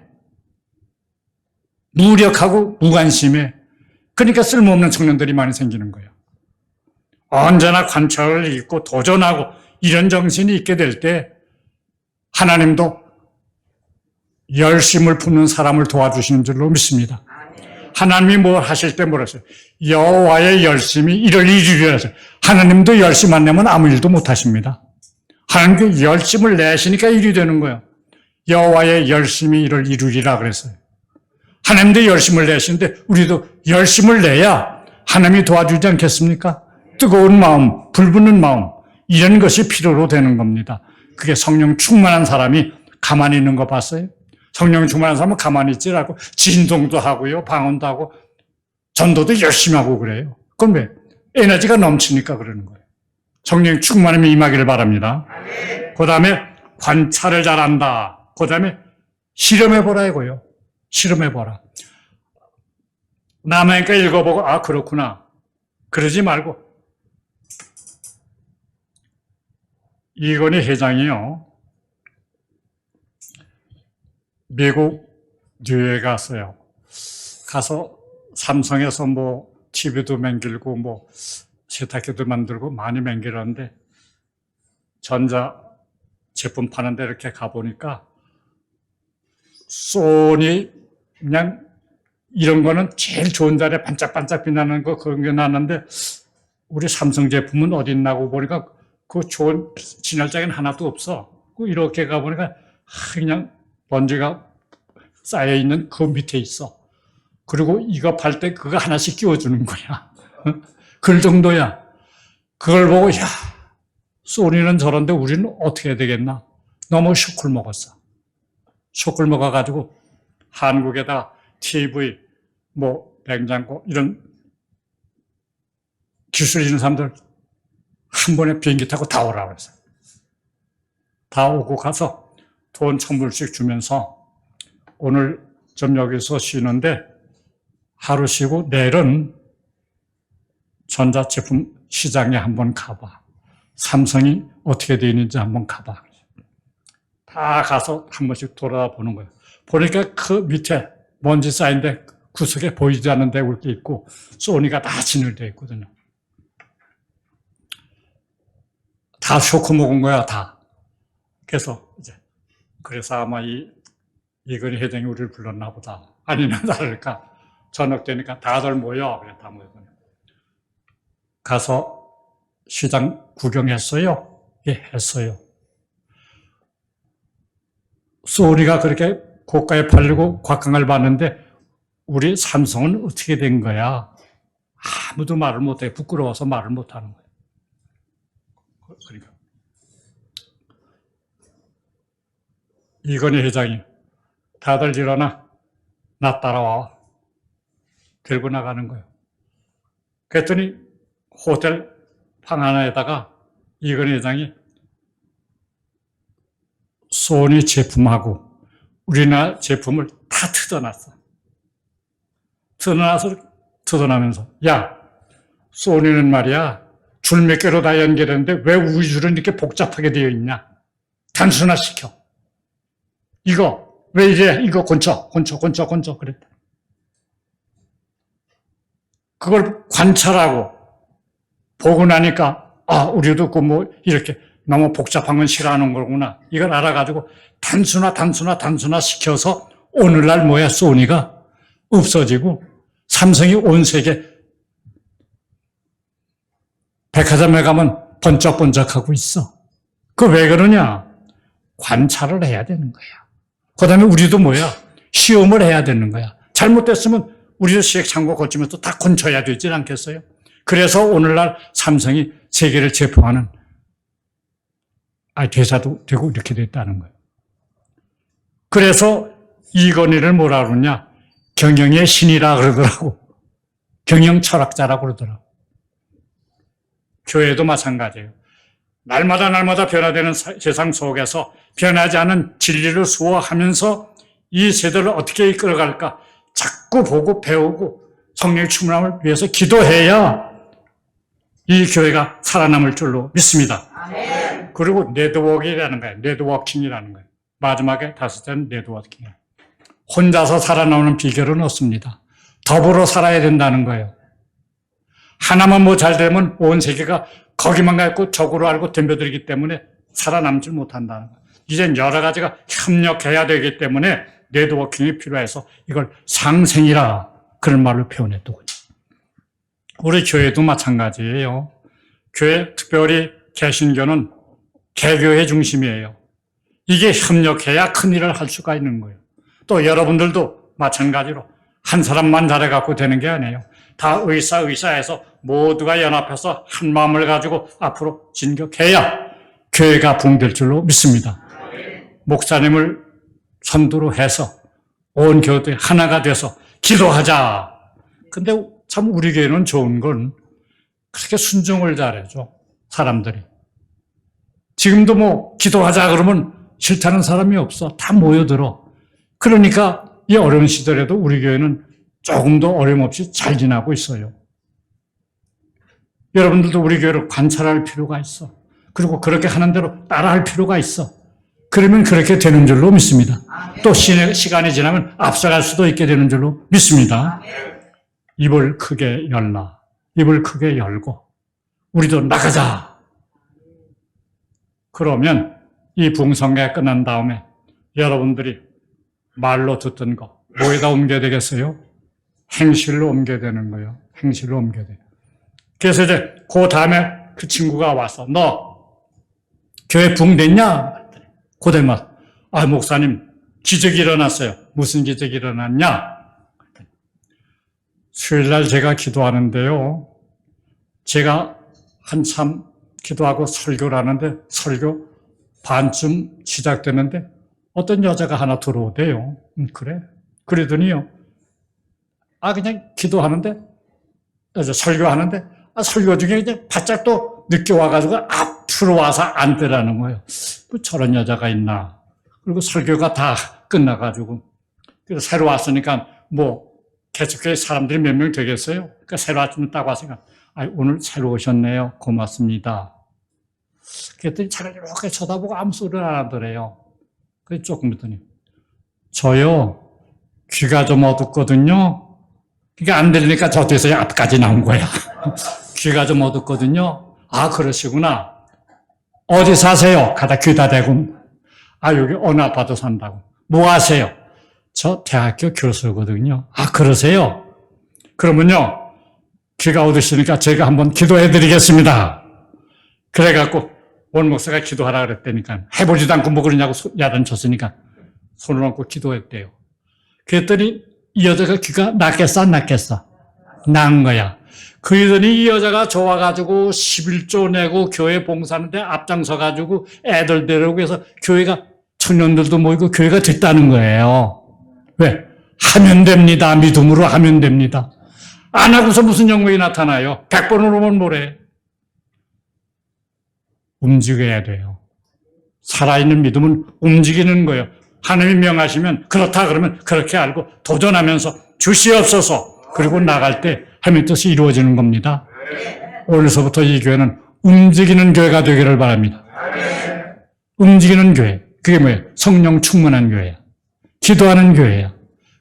무력하고 무관심해. 그러니까 쓸모없는 청년들이 많이 생기는 거예요. 언제나 관찰을 읽고 도전하고 이런 정신이 있게 될 때 하나님도 열심을 품는 사람을 도와주시는 줄로 믿습니다. 하나님이 뭘 하실 때 뭐라 했어요? 여호와의 열심이 이를 이루리라 하세요. 하나님도 열심 안 내면 아무 일도 못 하십니다. 하나님께 열심을 내시니까 일이 되는 거예요. 여호와의 열심이 이를 이루리라 그랬어요. 하나님도 열심을 내시는데 우리도 열심을 내야 하나님이 도와주지 않겠습니까? 뜨거운 마음, 불붙는 마음, 이런 것이 필요로 되는 겁니다. 그게 성령 충만한 사람이 가만히 있는 거 봤어요? 성령 충만한 사람은 가만히 있지 않고 진동도 하고요, 방언도 하고 전도도 열심히 하고 그래요. 그럼 왜? 에너지가 넘치니까 그러는 거예요. 성령 충만함이 임하기를 바랍니다. 그 다음에 관찰을 잘한다. 그 다음에 실험해보라 이거요. 실험해보라. 남으니까 읽어보고 아 그렇구나. 그러지 말고 이건희 회장이요. 미국 뉴욕에 갔어요. 가서 삼성에서 TV도 만들고 세탁기도 만들고 많이 만들었는데 전자 제품 파는 데 이렇게 가보니까 소니 그냥 이런 거는 제일 좋은 자리에 반짝반짝 빛나는 거 그런 게 나왔는데 우리 삼성 제품은 어디 있나고 보니까 그 좋은 진열장에는 하나도 없어. 이렇게 가보니까 그냥 먼지가 쌓여있는 그 밑에 있어. 그리고 이거 팔 때 그거 하나씩 끼워주는 거야. 그 정도야. 그걸 보고 야 소니는 저런데 우리는 어떻게 해야 되겠나. 너무 쇼크를 먹었어. 쇼크를 먹어가지고 한국에다 TV, 냉장고 이런 기술 있는 사람들 한 번에 비행기 타고 다 오라고 그랬어요. 다 오고 가서 돈 1,000불씩 주면서 오늘 좀 여기서 쉬는데 하루 쉬고 내일은 전자제품 시장에 한번 가봐. 삼성이 어떻게 되어 있는지 한번 가봐. 다 가서 한 번씩 돌아보는 거예요. 보니까 그 밑에 먼지 쌓인데 구석에 보이지 않는 데 이렇게 있고 소니가 다 진열되어 있거든요. 다 쇼크 먹은 거야, 다. 그래서 아마 이건희 회장이 우리를 불렀나 보다. 아니나 다를까. 저녁 되니까 다들 모여. 그래, 다 모여. 가서 시장 구경했어요? 예, 했어요. 소니가 그렇게 고가에 팔리고 곽강을 봤는데 우리 삼성은 어떻게 된 거야? 아무도 말을 못해. 부끄러워서 말을 못하는 거예요. 그러니까 이건희 회장이 다들 일어나, 나 따라와. 들고 나가는 거예요. 그랬더니 호텔 방 하나에다가 이건희 회장이 소니 제품하고 우리나라 제품을 다 뜯어놨어. 뜯어나면서 야, 소니는 말이야 줄 몇 개로 다 연결했는데 왜 우리 줄은 이렇게 복잡하게 되어 있냐? 단순화시켜. 이거 왜 이래? 이거 건져 그랬다. 그걸 관찰하고 보고 나니까 우리도 이렇게 너무 복잡한 건 싫어하는 거구나. 이걸 알아가지고 단순화 시켜서 오늘날 소니가 없어지고 삼성이 온 세계 백화점에 가면 번쩍번쩍하고 있어. 그 왜 그러냐? 관찰을 해야 되는 거야. 그 다음에 우리도 시험을 해야 되는 거야. 잘못됐으면 우리도 시행착오 거치면서 다 건쳐야 되지 않겠어요? 그래서 오늘날 삼성이 세계를 제포하는 대사도 되고 이렇게 됐다는 거예요. 그래서 이건희를 뭐라 그러냐? 경영의 신이라 그러더라고. 경영 철학자라고 그러더라고. 교회도 마찬가지예요. 날마다 변화되는 세상 속에서 변하지 않은 진리를 수호하면서 이 세대를 어떻게 이끌어갈까? 자꾸 보고 배우고 성령의 충만함을 위해서 기도해야 이 교회가 살아남을 줄로 믿습니다. 아멘. 그리고 네트워크라는 거예요. 네트워킹이라는 거예요. 마지막에 다섯째는 네트워킹이에요. 혼자서 살아남는 비결은 없습니다. 더불어 살아야 된다는 거예요. 하나만 잘 되면 온 세계가 거기만 가 있고 적으로 알고 덤벼들기 때문에 살아남지 못한다는 거예요. 이젠 여러 가지가 협력해야 되기 때문에 네트워킹이 필요해서 이걸 상생이라 그런 말로 표현했더군요. 우리 교회도 마찬가지예요. 교회, 특별히 개신교는 개교의 중심이에요. 이게 협력해야 큰 일을 할 수가 있는 거예요. 또 여러분들도 마찬가지로 한 사람만 잘해갖고 되는 게 아니에요. 다 의사해서 모두가 연합해서 한 마음을 가지고 앞으로 진격해야 교회가 붕될 줄로 믿습니다. 목사님을 선두로 해서 온 교회들이 하나가 돼서 기도하자. 근데 참 우리 교회는 좋은 건 그렇게 순종을 잘해줘, 사람들이. 지금도 기도하자 그러면 싫다는 사람이 없어. 다 모여들어. 그러니까 이 어려운 시절에도 우리 교회는 조금도 어려움없이 잘 지나고 있어요. 여러분들도 우리 교회를 관찰할 필요가 있어. 그리고 그렇게 하는 대로 따라할 필요가 있어. 그러면 그렇게 되는 줄로 믿습니다. 또 시간이 지나면 앞서갈 수도 있게 되는 줄로 믿습니다. 입을 크게 열라. 입을 크게 열고 우리도 나가자. 그러면 이 붕성회가 끝난 다음에 여러분들이 말로 듣던 거 뭐에다 옮겨야 되겠어요? 행실로 옮겨야 되는 거예요. 행실로 옮겨야 돼요. 그래서 이제 그 다음에 그 친구가 와서 너 교회 붕 됐냐? 고대만 목사님 기적이 일어났어요. 무슨 기적이 일어났냐? 수요일날 제가 기도하는데요. 제가 한참 기도하고 설교를 하는데 설교 반쯤 시작되는데 어떤 여자가 하나 들어오대요. 그래? 그러더니요. 그냥 기도하는데, 설교하는데, 설교 중에 이제 바짝 또 늦게 와가지고 앞으로 와서 앉더라는 거예요. 저런 여자가 있나. 그리고 설교가 다 끝나가지고. 그래서 새로 왔으니까 계속해서 사람들이 몇 명 되겠어요? 그러니까 새로 왔으면 딱 왔으니까, 오늘 새로 오셨네요. 고맙습니다. 그랬더니 차를 이렇게 쳐다보고 아무 소리를 안 하더래요. 그래서 조금 있더니, 저요, 귀가 좀 어둡거든요. 그게 안 들리니까 저 뒤에서 앞까지 나온 거야. 귀가 좀 어둡거든요. 아, 그러시구나. 어디 사세요? 가다 귀다 대고. 아, 여기 어느 아파트 산다고. 뭐 하세요? 저 대학교 교수거든요. 아, 그러세요? 그러면요, 귀가 어두시니까 제가 한번 기도해 드리겠습니다. 그래갖고, 원 목사가 기도하라 그랬다니까. 해보지도 않고 뭐 그러냐고 야단 쳤으니까 손을 얹고 기도했대요. 그랬더니 이 여자가 귀가 낫겠어, 안 낫겠어? 나은 거야. 그러더니 이 여자가 좋아가지고 11조 내고 교회 봉사하는데 앞장서가지고 애들 데려오고 해서 교회가 청년들도 모이고 교회가 됐다는 거예요. 왜? 하면 됩니다. 믿음으로 하면 됩니다. 안 하고서 무슨 영광이 나타나요? 100번을 오면 뭐래? 움직여야 돼요. 살아있는 믿음은 움직이는 거예요. 하나님이 명하시면 그렇다 그러면 그렇게 알고 도전하면서 주시옵소서. 그리고 나갈 때 하나님의 뜻이 이루어지는 겁니다. 오늘서부터 이 교회는 움직이는 교회가 되기를 바랍니다. 움직이는 교회. 그게 뭐예요? 성령 충만한 교회야. 기도하는 교회야.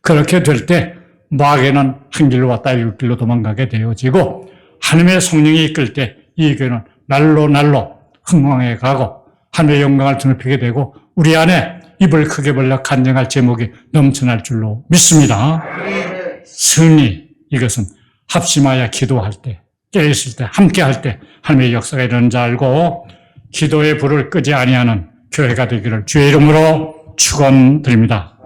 그렇게 될 때 마귀는 한 길로 왔다 일곱 길로 도망가게 되어지고 하나님의 성령이 이끌 때 이 교회는 날로 흥왕해 가고 하나님의 영광을 드높이게 되고 우리 안에 입을 크게 벌려 간증할 제목이 넘쳐날 줄로 믿습니다. 승리, 이것은 합심하여 기도할 때, 깨어있을 때, 함께 할 때 하나님의 역사가 이르는 줄 알고 기도의 불을 끄지 아니하는 교회가 되기를 주의 이름으로 축원드립니다.